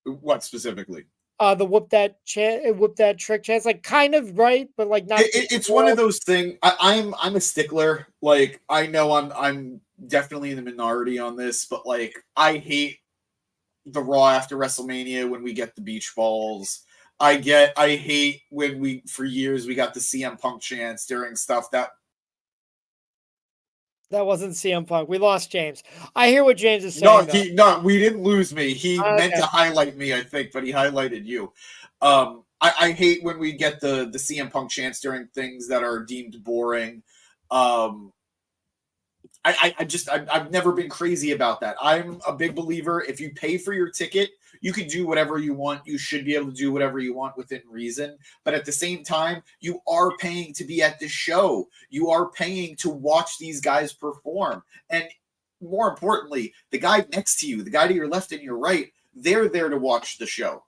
[SPEAKER 1] What specifically?
[SPEAKER 7] The whoop that trick chance, like kind of right, but like not.
[SPEAKER 1] It's one of those things. I'm a stickler. Like I know I'm definitely in the minority on this, but like I hate the Raw after WrestleMania when we get the beach balls. I hate when for years we got the CM Punk chants during stuff that
[SPEAKER 7] wasn't CM Punk. We lost James. I hear what James is saying.
[SPEAKER 1] No, we didn't lose me. He
[SPEAKER 7] Okay.
[SPEAKER 1] meant to highlight me, I think, but he highlighted you. I hate when we get the CM Punk chants during things that are deemed boring. I've never been crazy about that. I'm a big believer. If you pay for your ticket, you can do whatever you want. You should be able to do whatever you want within reason. But at the same time, you are paying to be at this show. You are paying to watch these guys perform. And more importantly, the guy next to you, the guy to your left and your right, they're there to watch the show.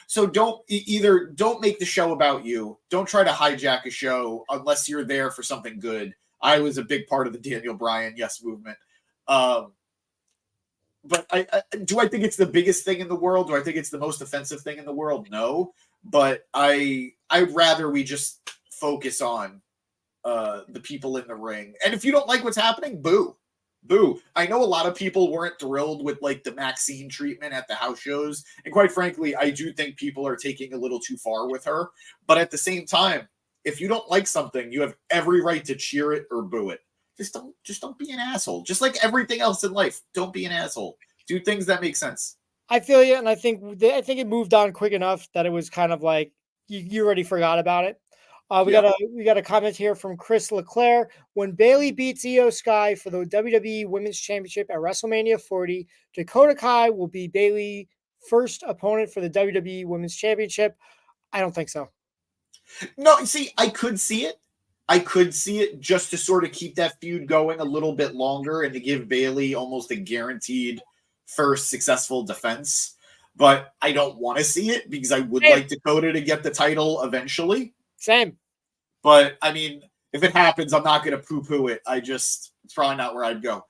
[SPEAKER 1] So don't make the show about you. Don't try to hijack a show unless you're there for something good. I was a big part of the Daniel Bryan Yes movement. But do I think it's the biggest thing in the world? Do I think it's the most offensive thing in the world? No. But I'd rather we just focus on the people in the ring. And if you don't like what's happening, boo. Boo. I know a lot of people weren't thrilled with like the Maxine treatment at the house shows. And quite frankly, I do think people are taking a little too far with her. But at the same time, if you don't like something, you have every right to cheer it or boo it. Just don't be an asshole. Just like everything else in life, don't be an asshole. Do things that make sense.
[SPEAKER 7] I feel you, and I think it moved on quick enough that it was kind of like you already forgot about it. We got a comment here from Chris Leclerc. When Bayley beats Io Sky for the WWE Women's Championship at WrestleMania 40, Dakota Kai will be Bayley's first opponent for the WWE Women's Championship. I don't think so.
[SPEAKER 1] No, see, I could see it. I could see it just to sort of keep that feud going a little bit longer and to give Bayley almost a guaranteed first successful defense. But I don't want to see it because I would like Dakota to get the title eventually.
[SPEAKER 7] Same.
[SPEAKER 1] But I mean, if it happens, I'm not going to poo-poo it. It's probably not where I'd go.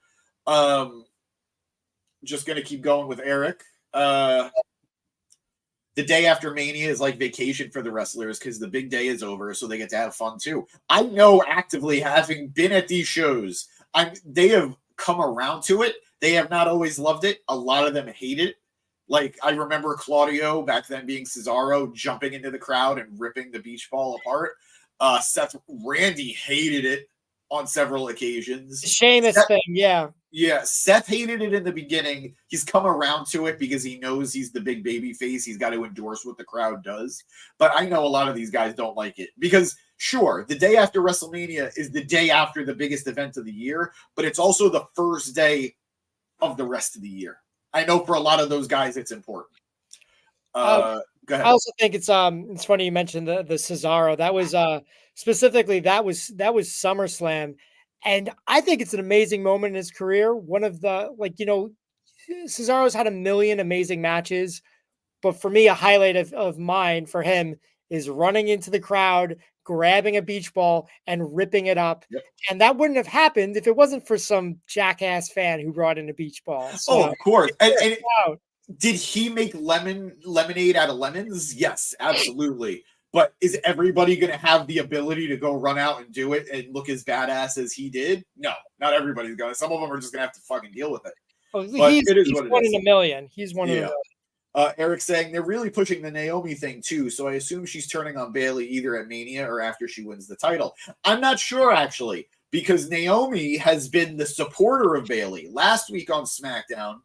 [SPEAKER 1] Just going to keep going with Eric. The day after Mania is like vacation for the wrestlers because the big day is over, so they get to have fun too. I know actively, having been at these shows, they have come around to it. They have not always loved it. A lot of them hate it. Like, I remember Claudio, back then being Cesaro, jumping into the crowd and ripping the beach ball apart. Randy hated it on several occasions.
[SPEAKER 7] Sheamus thing, yeah.
[SPEAKER 1] Yeah, Seth hated it in the beginning. He's come around to it because he knows he's the big baby face. He's got to endorse what the crowd does. But I know a lot of these guys don't like it because, sure, the day after WrestleMania is the day after the biggest event of the year, but it's also the first day of the rest of the year. I know for a lot of those guys, it's important. Go ahead.
[SPEAKER 7] I also think it's funny you mentioned the Cesaro. That was specifically that was SummerSlam. And I think it's an amazing moment in his career. One of the, Cesaro's had a million amazing matches, but for me, a highlight of mine for him is running into the crowd, grabbing a beach ball and ripping it up.
[SPEAKER 1] Yep.
[SPEAKER 7] And that wouldn't have happened if it wasn't for some jackass fan who brought in a beach ball. So,
[SPEAKER 1] of course. And did he make lemonade out of lemons? Yes, absolutely. But is everybody going to have the ability to go run out and do it and look as badass as he did? No, not everybody's going to. Some of them are just going to have to fucking deal with it.
[SPEAKER 7] But he's one in a million. He's one in a million.
[SPEAKER 1] Eric saying they're really pushing the Naomi thing too, so I assume she's turning on Bayley either at Mania or after she wins the title. I'm not sure, actually, because Naomi has been the supporter of Bayley. Last week on SmackDown,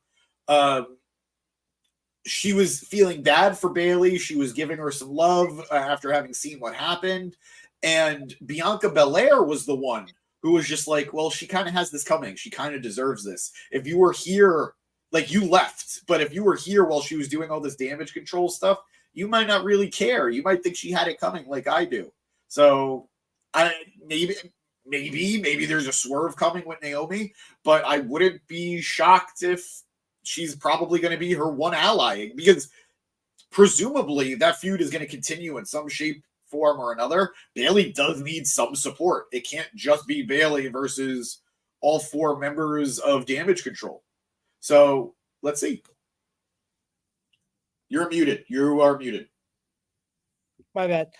[SPEAKER 1] she was feeling bad for Bayley. She was giving her some love after having seen what happened. And Bianca Belair was the one who was just like, well, she kind of has this coming. She kind of deserves this. If you were here, like, you left, but if you were here while she was doing all this damage control stuff, you might not really care. You might think she had it coming like I do. So maybe there's a swerve coming with Naomi, but I wouldn't be shocked if she's probably going to be her one ally, because presumably that feud is going to continue in some shape, form, or another. Bayley does need some support. It can't just be Bayley versus all 4 members of Damage Control. So let's see. You're muted. You are muted.
[SPEAKER 7] My bad.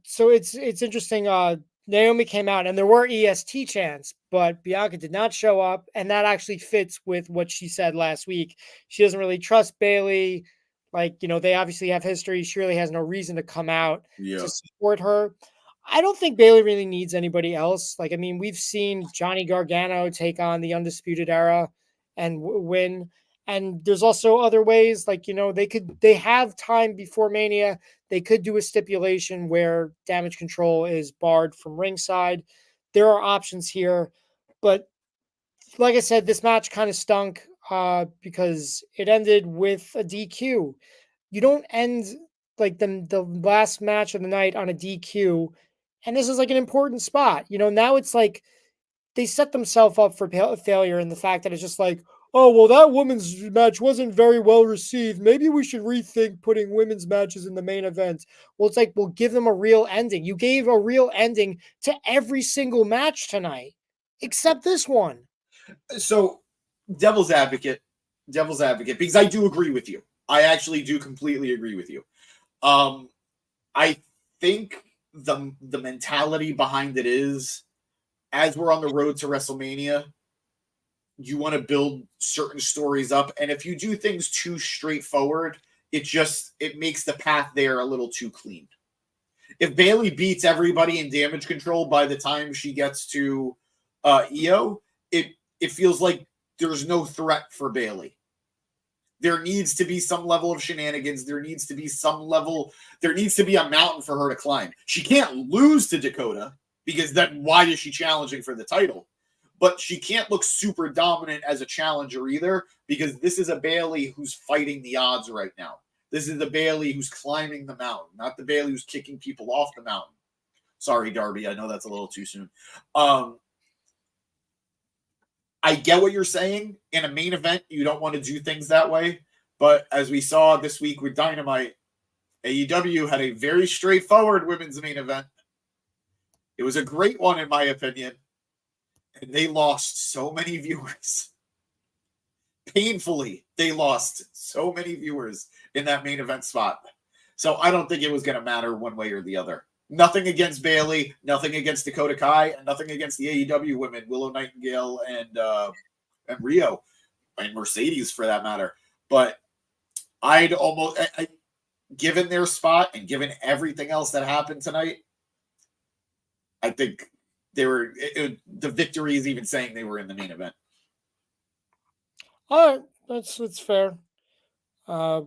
[SPEAKER 7] So it's interesting. Naomi came out and there were EST chants, but Bianca did not show up, and that actually fits with what she said last week. She doesn't really trust Bayley. Like, they obviously have history. She really has no reason to come out to support her. I don't think Bayley really needs anybody else. Like, I mean, we've seen Johnny Gargano take on the Undisputed Era and win. And there's also other ways, like, they have time before Mania. They could do a stipulation where Damage Control is barred from ringside. There are options here. But like I said, this match kind of stunk because it ended with a DQ. You don't end like the last match of the night on a DQ. And this is like an important spot. Now it's like they set themselves up for failure in the fact that it's just like, oh, well, that women's match wasn't very well received. Maybe we should rethink putting women's matches in the main event. Well, it's like, well, give them a real ending. You gave a real ending to every single match tonight, except this one.
[SPEAKER 1] So, devil's advocate, because I do agree with you. I actually do completely agree with you. I think the mentality behind it is, as we're on the road to WrestleMania, you want to build certain stories up. And if you do things too straightforward, it makes the path there a little too clean. If Bayley beats everybody in Damage Control by the time she gets to EO, it feels like there's no threat for Bayley. There needs to be some level of shenanigans. There needs to be a mountain for her to climb. She can't lose to Dakota, because then why is she challenging for the title? But she can't look super dominant as a challenger either, because this is a Bayley who's fighting the odds right now. This is the Bayley who's climbing the mountain, not the Bayley who's kicking people off the mountain. Sorry, Darby. I know that's a little too soon. I get what you're saying. In a main event, you don't want to do things that way. But as we saw this week with Dynamite, AEW had a very straightforward women's main event. It was a great one, in my opinion. And they lost so many viewers. Painfully, they lost so many viewers in that main event spot. So I don't think it was going to matter one way or the other. Nothing against Bayley, nothing against Dakota Kai, and nothing against the AEW women, Willow Nightingale and Rio, and Mercedes for that matter. But I'd almost, given their spot and given everything else that happened tonight, I think the victory is even saying they were in the main event.
[SPEAKER 7] All right, that's fair. I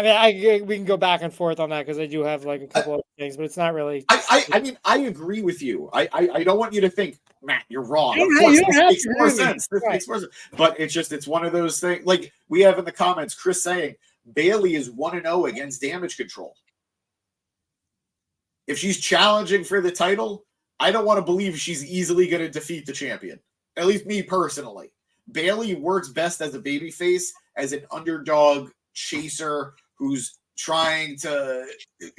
[SPEAKER 7] mean, we can go back and forth on that because I do have like a couple of things, but it's not really.
[SPEAKER 1] I mean, I agree with you. I don't want you to think, Matt, you're wrong. Of course, this makes more sense. This makes more sense. But it's one of those things. Like we have in the comments, Chris saying Bayley is 1-0 against Damage Control. If she's challenging for the title, I don't want to believe she's easily going to defeat the champion. At least me personally. Bayley works best as a babyface, as an underdog chaser who's trying to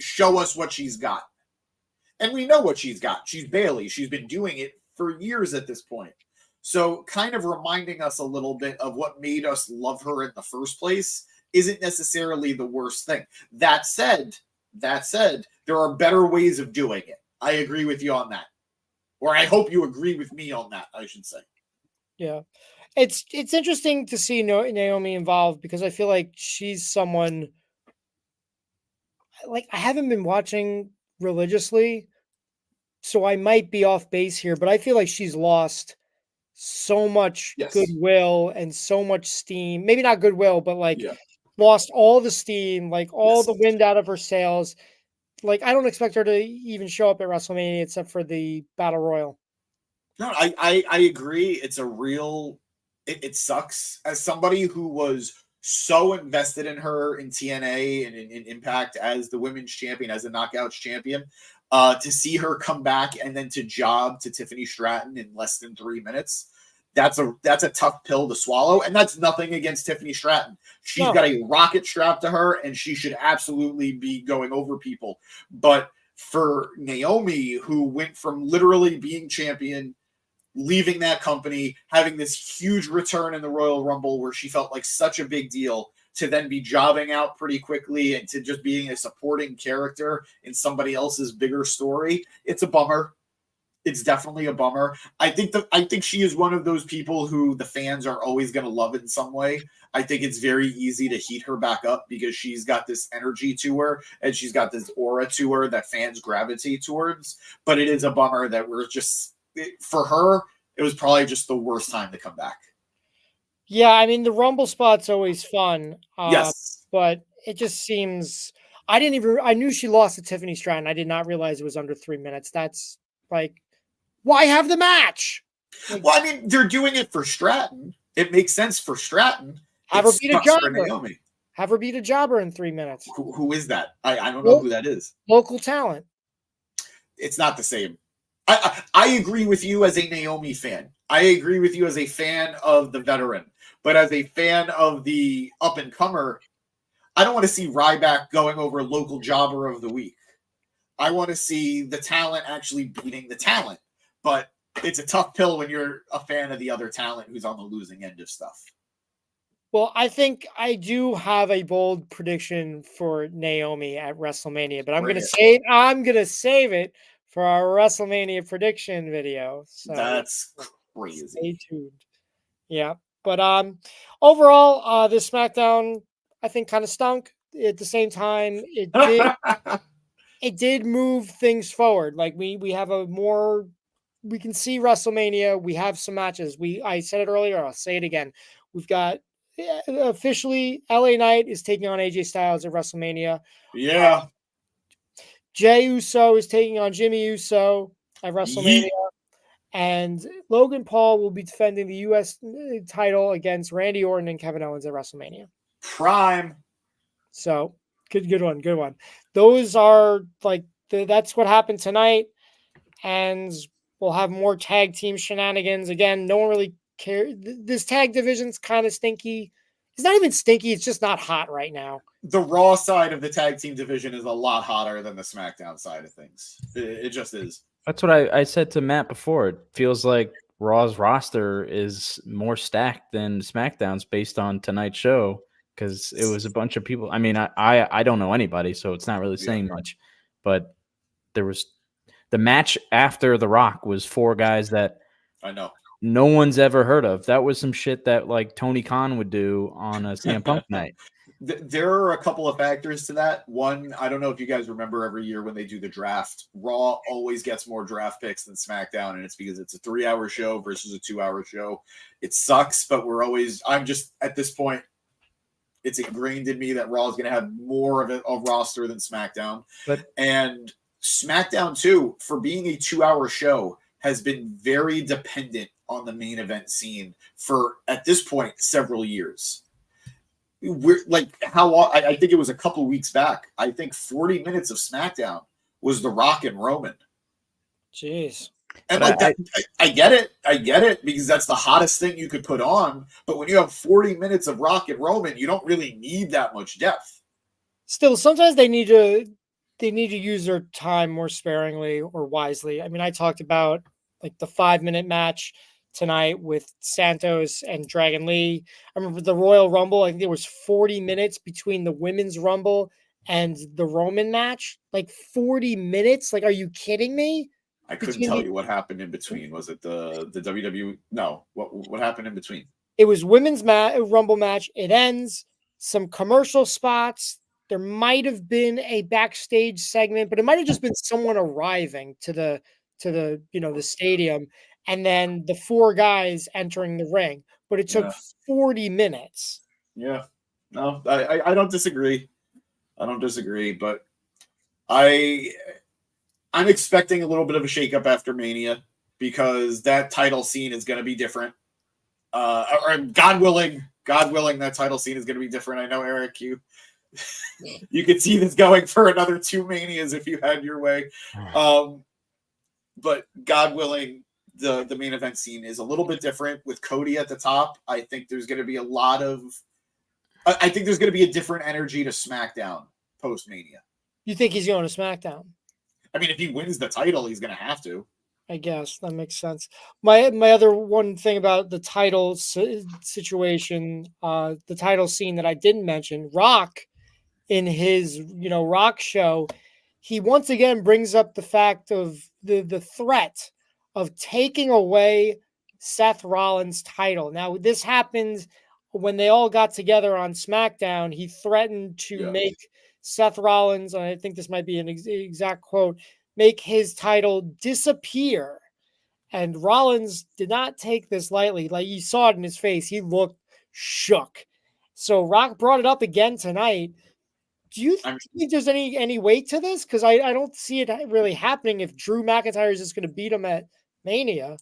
[SPEAKER 1] show us what she's got. And we know what she's got. She's Bayley. She's been doing it for years at this point. So kind of reminding us a little bit of what made us love her in the first place isn't necessarily the worst thing. That said, there are better ways of doing it. I agree with you on that. Or I hope you agree with me on that, I should say.
[SPEAKER 7] Yeah. It's interesting to see Naomi involved because I feel like she's someone like I haven't been watching religiously, so I might be off base here, but I feel like she's lost so much goodwill and so much steam. Maybe not goodwill, but lost all the steam, like all the wind out of her sails. Like I don't expect her to even show up at WrestleMania except for the Battle Royal.
[SPEAKER 1] No, I agree. It's a real. It sucks as somebody who was so invested in her in TNA and in Impact as the women's champion, as a Knockouts champion, to see her come back and then to job to Tiffany Stratton in less than 3 minutes. that's a tough pill to swallow. And that's nothing against Tiffany Stratton. She's
[SPEAKER 7] No.
[SPEAKER 1] got a rocket strapped to her, and she should absolutely be going over people. But for Naomi, who went from literally being champion, leaving that company, having this huge return in the Royal Rumble where she felt like such a big deal, to then be jobbing out pretty quickly and to just being a supporting character in somebody else's bigger story, it's a bummer. It's definitely a bummer. I think she is one of those people who the fans are always going to love in some way. I think it's very easy to heat her back up because she's got this energy to her and she's got this aura to her that fans gravitate towards. But it is a bummer that for her, it was probably just the worst time to come back.
[SPEAKER 7] Yeah, I mean the Rumble spot's always fun.
[SPEAKER 1] Yes.
[SPEAKER 7] But it just seems I knew she lost to Tiffany Stratton. I did not realize it was under 3 minutes. That's like, why have the match? Like,
[SPEAKER 1] well, I mean, they're doing it for Stratton. It makes sense for Stratton.
[SPEAKER 7] Have her beat a jobber.
[SPEAKER 1] Naomi.
[SPEAKER 7] Have her beat a jobber in 3 minutes.
[SPEAKER 1] Who is that? I don't know who that is.
[SPEAKER 7] Local talent.
[SPEAKER 1] It's not the same. I agree with you as a Naomi fan. I agree with you as a fan of the veteran. But as a fan of the up-and-comer, I don't want to see Ryback going over local jobber of the week. I want to see the talent actually beating the talent. But it's a tough pill when you're a fan of the other talent who's on the losing end of stuff.
[SPEAKER 7] Well, I think I do have a bold prediction for Naomi at WrestleMania, but I'm gonna save it for our WrestleMania prediction video. So
[SPEAKER 1] that's crazy.
[SPEAKER 7] Stay tuned. Yeah. But overall, this SmackDown, I think, kind of stunk. At the same time, it did move things forward. Like we have we can see WrestleMania. We have some matches. I said it earlier. I'll say it again. We've got officially LA Knight is taking on AJ Styles at WrestleMania.
[SPEAKER 1] Yeah.
[SPEAKER 7] Jey Uso is taking on Jimmy Uso at WrestleMania. And Logan Paul will be defending the U.S. title against Randy Orton and Kevin Owens at WrestleMania.
[SPEAKER 1] Prime.
[SPEAKER 7] So good one. Those are that's what happened tonight. And we'll have more tag team shenanigans. Again, no one really cares. This tag division's kind of stinky. It's not even stinky. It's just not hot right now.
[SPEAKER 1] The Raw side of the tag team division is a lot hotter than the SmackDown side of things. It just is.
[SPEAKER 8] That's what I said to Matt before. It feels like Raw's roster is more stacked than SmackDown's based on tonight's show because it was a bunch of people. I mean, I don't know anybody, so it's not really saying much. But there was the match after The Rock was 4 guys that
[SPEAKER 1] I know
[SPEAKER 8] no one's ever heard of. That was some shit that like Tony Khan would do on a CM Punk night.
[SPEAKER 1] There are a couple of factors to that. One, I don't know if you guys remember every year when they do the draft, Raw always gets more draft picks than SmackDown, and it's because it's a 3-hour show versus a 2-hour show. It sucks, but I'm just, at this point, it's ingrained in me that Raw is going to have more of a roster than SmackDown. And SmackDown, too, for being a 2-hour show, has been very dependent on the main event scene for, at this point, several years. We're like I think it was a couple weeks back. I think 40 minutes of SmackDown was The Rock and Roman.
[SPEAKER 7] Jeez.
[SPEAKER 1] And I get it because that's the hottest thing you could put on. But when you have 40 minutes of Rock and Roman, you don't really need that much depth.
[SPEAKER 7] Still, sometimes they need to use their time more sparingly or wisely. I mean, I talked about like the 5-minute match tonight with Santos and Dragon Lee. I remember the Royal Rumble. I think there was 40 minutes between the Women's Rumble and the Roman match. Like 40 minutes? Like, are you kidding me?
[SPEAKER 1] I couldn't tell you what happened in between. Was it the WWE? No. What happened in between?
[SPEAKER 7] It was Women's Rumble match. It ends. Some commercial spots. There might have been a backstage segment, but it might have just been someone arriving to the stadium. And then the 4 guys entering the ring, but it took 40 minutes.
[SPEAKER 1] Yeah, no, I don't disagree. But I'm expecting a little bit of a shakeup after Mania because that title scene is going to be different. Or God willing, that title scene is going to be different. I know, Eric, you could see this going for another 2 Manias if you had your way. But God willing, the main event scene is a little bit different with Cody at the top. I think there's going to be I think there's going to be a different energy to SmackDown post Mania.
[SPEAKER 7] You think he's going to SmackDown?
[SPEAKER 1] I mean, if he wins the title, he's going to have to.
[SPEAKER 7] I guess that makes sense. My other one thing about the title situation, the title scene that I didn't mention, Rock in his Rock show, he once again brings up the fact of the threat of taking away Seth Rollins' title. Now, this happened when they all got together on SmackDown. He threatened to make Seth Rollins, and I think this might be an exact quote, make his title disappear. And Rollins did not take this lightly. Like, you saw it in his face. He looked shook. So Rock brought it up again tonight. Do you think there's any weight to this? Because I don't see it really happening if Drew McIntyre is just going to beat him at Mania.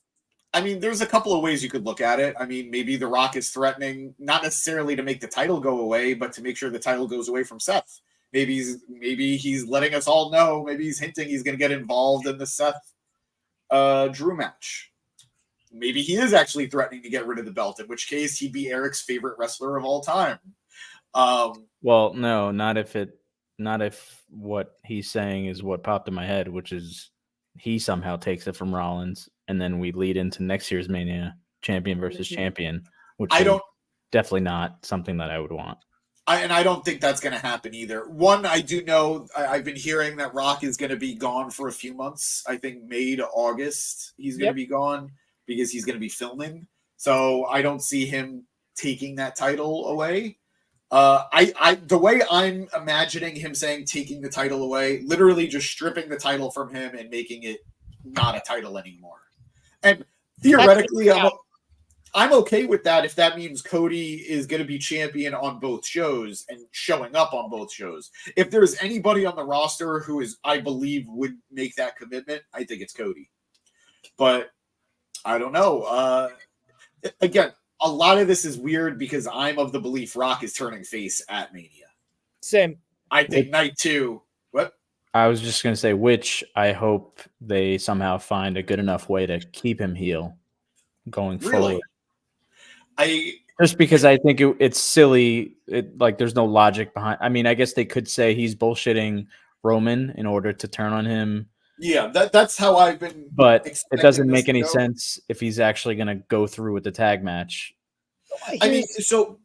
[SPEAKER 1] I mean, there's a couple of ways you could look at it. I mean, maybe The Rock is threatening not necessarily to make the title go away, but to make sure the title goes away from Seth. Maybe he's letting us all know. Maybe he's hinting he's going to get involved in the Seth Drew match. Maybe he is actually threatening to get rid of the belt, in which case he'd be Eric's favorite wrestler of all time.
[SPEAKER 8] Well, no, not if what he's saying is what popped in my head, which is he somehow takes it from Rollins, and then we lead into next year's Mania, champion versus champion, which definitely not something that I would want.
[SPEAKER 1] I don't think that's going to happen either. One, I do know I've been hearing that Rock is going to be gone for a few months. I think May to August he's going to be gone because he's going to be filming. So I don't see him taking that title away. The way I'm imagining him saying taking the title away, literally just stripping the title from him and making it not a title anymore. And theoretically, I'm okay with that if that means Cody is going to be champion on both shows and showing up on both shows. If there's anybody on the roster who I believe would make that commitment, I think it's Cody. But I don't know. Again, a lot of this is weird because I'm of the belief Rock is turning face at Mania.
[SPEAKER 7] Same.
[SPEAKER 1] I think night 2. What?
[SPEAKER 8] I was just going to say, which I hope they somehow find a good enough way to keep him heel going forward. Just because I think it's silly. There's no logic behind. I mean, I guess they could say he's bullshitting Roman in order to turn on him.
[SPEAKER 1] Yeah, that's how I've been.
[SPEAKER 8] But it doesn't make any sense if he's actually going to go through with the tag match.
[SPEAKER 1] I mean, so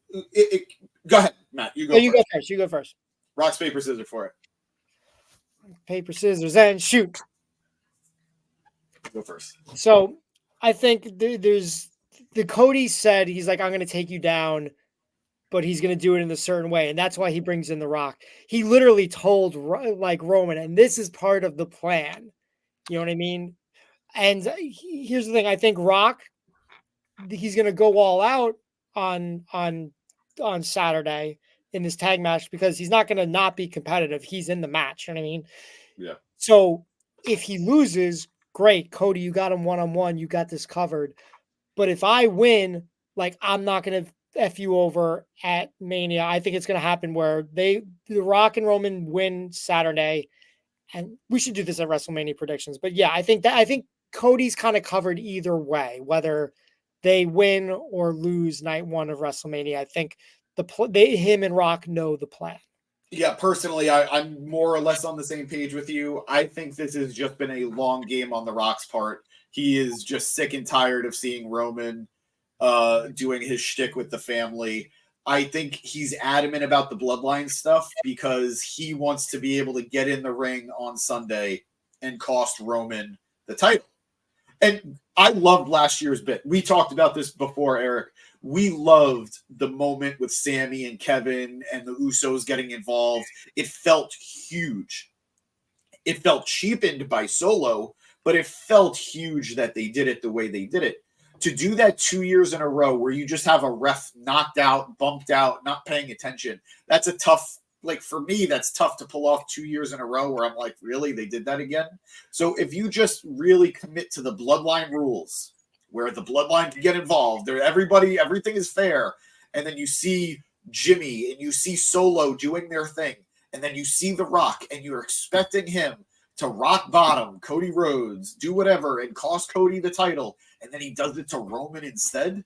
[SPEAKER 1] go ahead, Matt. You go first.
[SPEAKER 7] You go first.
[SPEAKER 1] Rock, paper, scissors for it.
[SPEAKER 7] Paper, scissors, and shoot.
[SPEAKER 1] Go first.
[SPEAKER 7] So I think there's. The Cody said he's like, I'm going to take you down, but he's going to do it in a certain way. And that's why he brings in The Rock. He literally told Roman, and this is part of the plan. You know what I mean? And here's the thing. I think Rock, he's going to go all out on Saturday in this tag match because he's not going to not be competitive. He's in the match. You know what I mean?
[SPEAKER 1] Yeah.
[SPEAKER 7] So if he loses, great. Cody, you got him one-on-one. You got this covered. But if I win, I'm not going to F you over at Mania. I think it's going to happen where The Rock and Roman win Saturday, and we should do this at WrestleMania predictions. But yeah, I think Cody's kind of covered either way, whether they win or lose night 1 of WrestleMania. I think him and Rock know the plan.
[SPEAKER 1] Yeah, personally, I'm more or less on the same page with you. I think this has just been a long game on The Rock's part. He is just sick and tired of seeing Roman doing his shtick with the family. I think he's adamant about the bloodline stuff because he wants to be able to get in the ring on Sunday and cost Roman the title. And I loved last year's bit. We talked about this before, Eric. We loved the moment with Sammy and Kevin and the Usos getting involved. It felt huge. It felt cheapened by Solo, but it felt huge that they did it the way they did it. To do that 2 years in a row where you just have a ref knocked out, bumped out, not paying attention, that's a tough, for me, that's tough to pull off 2 years in a row where I'm like, really? They did that again? So if you just really commit to the bloodline rules, where the bloodline can get involved, everything is fair, and then you see Jimmy and you see Solo doing their thing, and then you see The Rock, and you're expecting him to rock bottom Cody Rhodes, do whatever, and cost Cody the title, and then he does it to Roman instead,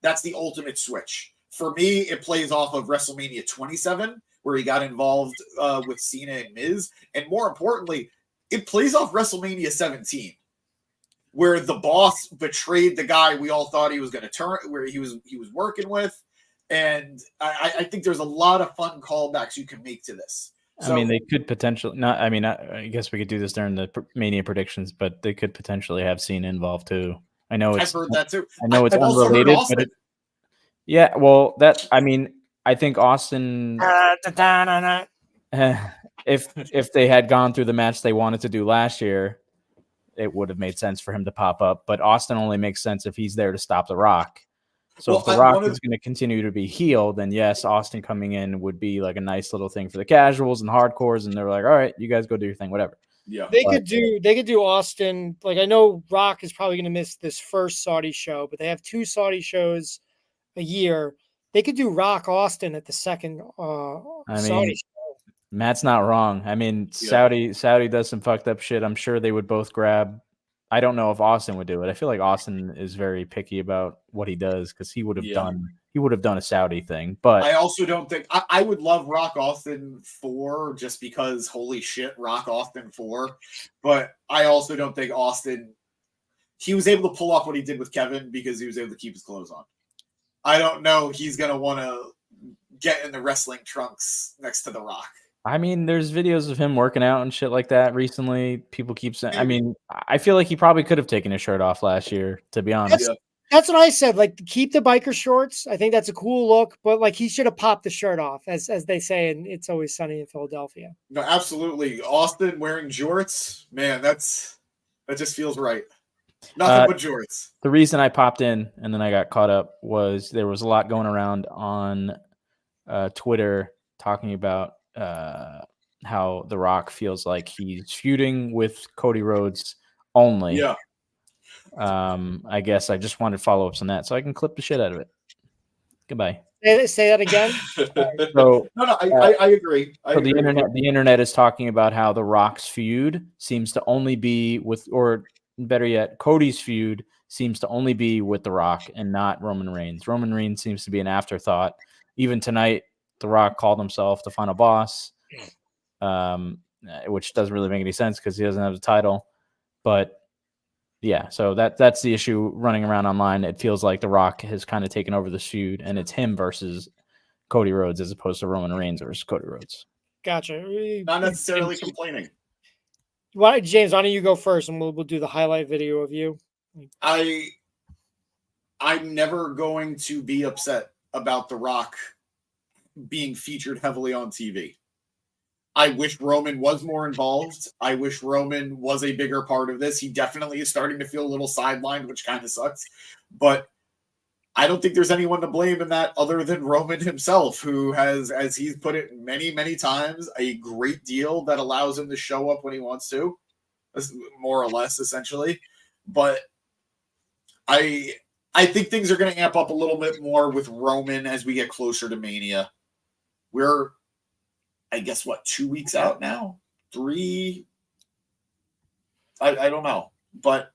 [SPEAKER 1] that's the ultimate switch. For me, it plays off of WrestleMania 27, where he got involved with Cena and Miz, and more importantly, it plays off WrestleMania 17, where the boss betrayed the guy we all thought he was going to turn, where he was working with, and I think there's a lot of fun callbacks you can make to this. So,
[SPEAKER 8] I mean, they could potentially not. I mean, I guess we could do this during the Mania predictions, but they could potentially have Cena involved too. I know
[SPEAKER 1] I've heard that too.
[SPEAKER 8] I know it's
[SPEAKER 1] I've also heard
[SPEAKER 8] unrelated,
[SPEAKER 1] Austin.
[SPEAKER 8] but yeah. Well, I mean, I think Austin. If they had gone through the match they wanted to do last year, it would have made sense for him to pop up. But Austin only makes sense if he's there to stop The Rock. So if The Rock is going to continue to be heel, then yes, Austin coming in would be like a nice little thing for the casuals and hardcores, and they're like, all right, you guys go do your thing, whatever.
[SPEAKER 1] Yeah,
[SPEAKER 7] they could do Austin. Like, I know Rock is probably going to miss this first Saudi show, but they have 2 Saudi shows a year. They could do Rock Austin at the second Saudi show.
[SPEAKER 8] Matt's not wrong. I mean, Saudi does some fucked up shit. I'm sure they would both grab. I don't know if Austin would do it. I feel like Austin is very picky about what he does because he would have done a Saudi thing. But
[SPEAKER 1] I also don't think I would love Rock Austin 4 just because holy shit, Rock Austin 4. But I also don't think he was able to pull off what he did with Kevin because he was able to keep his clothes on. I don't know he's gonna want to get in the wrestling trunks next to The Rock.
[SPEAKER 8] I mean, there's videos of him working out and shit like that recently. People keep saying, I mean, I feel like he probably could have taken his shirt off last year, to be honest.
[SPEAKER 7] That's what I said. Like, keep the biker shorts. I think that's a cool look, but like he should have popped the shirt off, as they say, and It's Always Sunny in Philadelphia.
[SPEAKER 1] No, absolutely. Austin wearing jorts, man, that just feels right. Nothing but jorts.
[SPEAKER 8] The reason I popped in and then I got caught up was there was a lot going around on Twitter talking about how The Rock feels like he's feuding with Cody Rhodes only.
[SPEAKER 1] Yeah.
[SPEAKER 8] I guess I just wanted follow-ups on that so I can clip the shit out of it. Goodbye.
[SPEAKER 7] Say that again.
[SPEAKER 8] So,
[SPEAKER 1] I agree.
[SPEAKER 8] The internet is talking about how The Rock's feud seems to only be with, or better yet, Cody's feud seems to only be with The Rock and not Roman Reigns. Roman Reigns seems to be an afterthought. Even tonight, The Rock called himself the final boss, which doesn't really make any sense because he doesn't have the title. But yeah, so that's the issue running around online. It feels like The Rock has kind of taken over this feud, and it's him versus Cody Rhodes as opposed to Roman Reigns versus Cody Rhodes.
[SPEAKER 7] Gotcha.
[SPEAKER 1] Not necessarily complaining.
[SPEAKER 7] James, why don't you go first, and we'll do the highlight video of you.
[SPEAKER 1] I'm never going to be upset about The Rock being featured heavily on TV. I wish Roman was more involved. I wish Roman was a bigger part of this. He definitely is starting to feel a little sidelined, which kind of sucks. But I don't think there's anyone to blame in that other than Roman himself, who has, as he's put it many, many times, a great deal that allows him to show up when he wants to, more or less, essentially. But I think things are going to amp up a little bit more with Roman as we get closer to Mania. We're, I guess, 2 weeks out now? 3? I don't know. But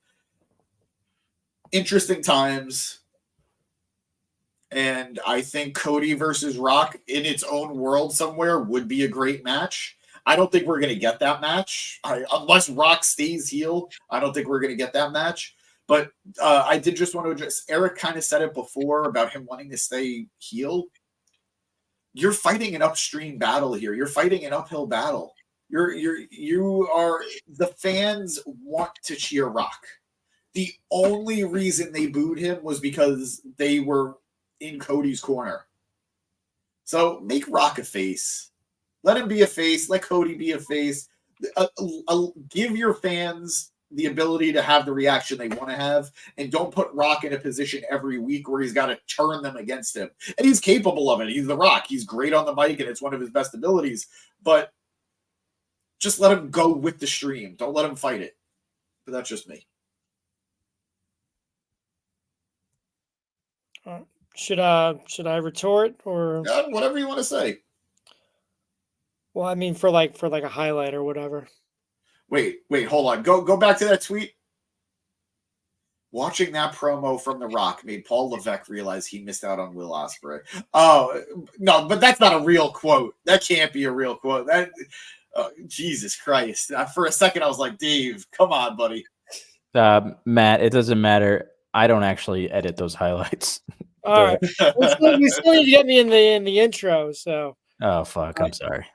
[SPEAKER 1] interesting times. And I think Cody versus Rock in its own world somewhere would be a great match. I don't think we're going to get that match. Unless Rock stays heel, I don't think we're going to get that match. But I did just want to address, Eric kind of said it before about him wanting to stay heel. You're fighting an upstream battle here. You're fighting an uphill battle. The fans want to cheer Rock. The only reason they booed him was because they were in Cody's corner. So make Rock a face. Let him be a face. Let Cody be a face. Give your fans the ability to have the reaction they want to have, and don't put Rock in a position every week where he's got to turn them against him. And he's capable of it. He's The Rock. He's great on the mic, and it's one of his best abilities. But just let him go with the stream. Don't let him fight it. But that's just me.
[SPEAKER 7] Should I retort or
[SPEAKER 1] whatever you want to say?
[SPEAKER 7] Well, I mean, for like a highlight or whatever.
[SPEAKER 1] Wait, hold on. Go back to that tweet. Watching that promo from The Rock made Paul Levesque realize he missed out on Will Ospreay. Oh no, but that's not a real quote. That can't be a real quote. Jesus Christ! For a second, I was like, Dave, come on, buddy.
[SPEAKER 8] Matt, it doesn't matter. I don't actually edit those highlights.
[SPEAKER 7] All right, we still need to get me in the intro. So.
[SPEAKER 8] Oh fuck! I'm sorry.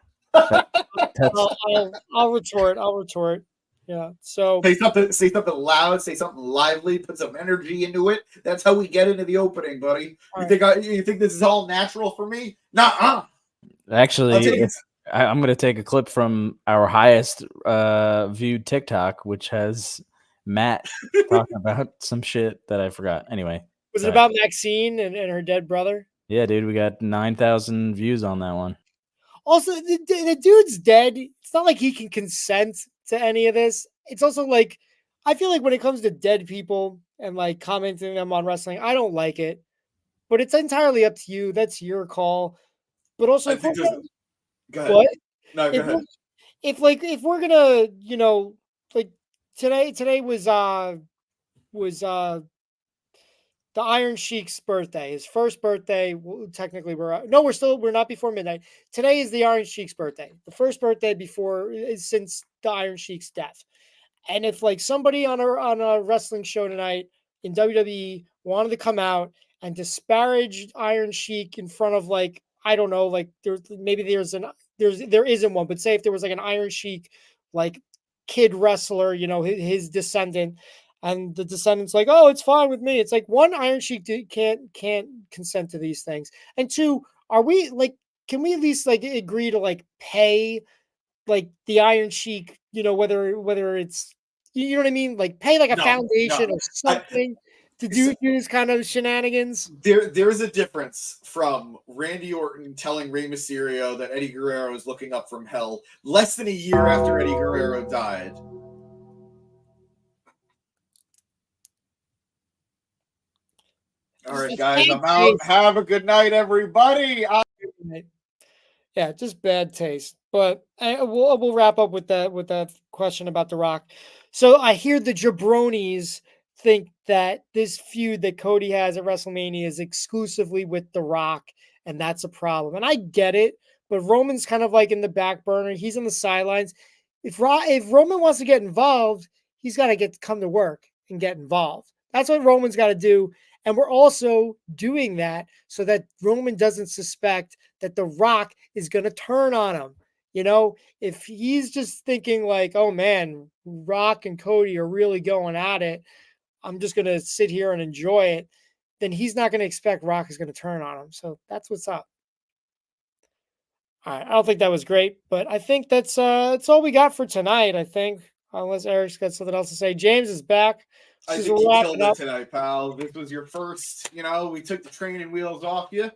[SPEAKER 7] I'll retort. Yeah. So
[SPEAKER 1] say something loud, say something lively, put some energy into it. That's how we get into the opening, buddy. You think this is all natural for me? Nah.
[SPEAKER 8] Actually, I'm going to take a clip from our highest viewed TikTok, which has Matt talking about some shit that I forgot. Anyway,
[SPEAKER 7] was it about Maxine and her dead brother?
[SPEAKER 8] Yeah, dude, we got 9,000 views on that one.
[SPEAKER 7] Also, the dude's dead. It's not like he can consent to any of this. It's also like, I feel like when it comes to dead people and like commenting them on wrestling, I don't like it. But it's entirely up to you. That's your call. But also,
[SPEAKER 1] go ahead.
[SPEAKER 7] What?
[SPEAKER 1] No, go ahead.
[SPEAKER 7] If we're gonna, like today was the Iron Sheik's birthday, his first birthday. Technically, we're not before midnight. Today is the Iron Sheik's birthday, the first birthday since the Iron Sheik's death. And if like somebody on a wrestling show tonight in WWE wanted to come out and disparage Iron Sheik in front of like, I don't know, like there isn't one, but say if there was like an Iron Sheik like kid wrestler, his descendant. And the descendant's like, oh, it's fine with me. It's like, one, Iron Sheik can't consent to these things. And two, can we at least like agree to like pay like the Iron Sheik, whether it's, you know what I mean? Like pay like a foundation or something to do this kind of shenanigans.
[SPEAKER 1] There's a difference from Randy Orton telling Rey Mysterio that Eddie Guerrero is looking up from hell less than a year after Eddie Guerrero died. All right, guys, I'm out. Have a good night, everybody.
[SPEAKER 7] Yeah, just bad taste. But we'll wrap up with that question about The Rock. So I hear the jabronis think that this feud that Cody has at WrestleMania is exclusively with The Rock, and that's a problem. And I get it, but Roman's kind of like in the back burner. He's on the sidelines. If Roman wants to get involved, he's got to come to work and get involved. That's what Roman's got to do. And we're also doing that so that Roman doesn't suspect that The Rock is going to turn on him. If he's just thinking like, oh man, Rock and Cody are really going at it, I'm just going to sit here and enjoy it, then he's not going to expect Rock is going to turn on him. So that's what's up. All right. I don't think that was great, but I think that's all we got for tonight, I think, unless Eric's got something else to say. James is back.
[SPEAKER 1] I think you killed it tonight, pal. This was your first, we took the training wheels off you.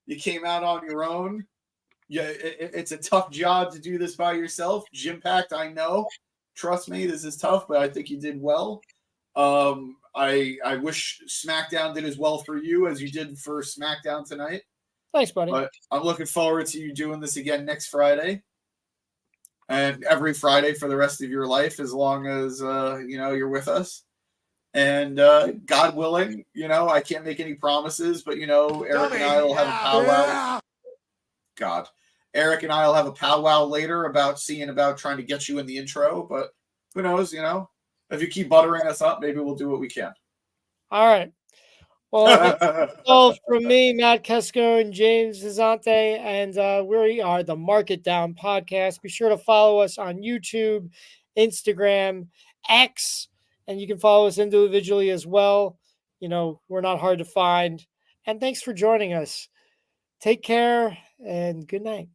[SPEAKER 1] You came out on your own. Yeah, it's a tough job to do this by yourself. Gym packed, I know. Trust me, this is tough, but I think you did well. I wish SmackDown did as well for you as you did for SmackDown tonight.
[SPEAKER 7] Thanks, buddy.
[SPEAKER 1] But I'm looking forward to you doing this again next Friday. And every Friday for the rest of your life, as long as, you're with us. And God willing, I can't make any promises, but Eric and I will have a powwow. God, Eric and I will have a powwow later about trying to get you in the intro. But who knows? If you keep buttering us up, maybe we'll do what we can.
[SPEAKER 7] All right. Well, that's all from me, Matt Kesco and James Zizante, and we are the Market Down Podcast. Be sure to follow us on YouTube, Instagram, X. And you can follow us individually as well. We're not hard to find. And thanks for joining us. Take care and good night.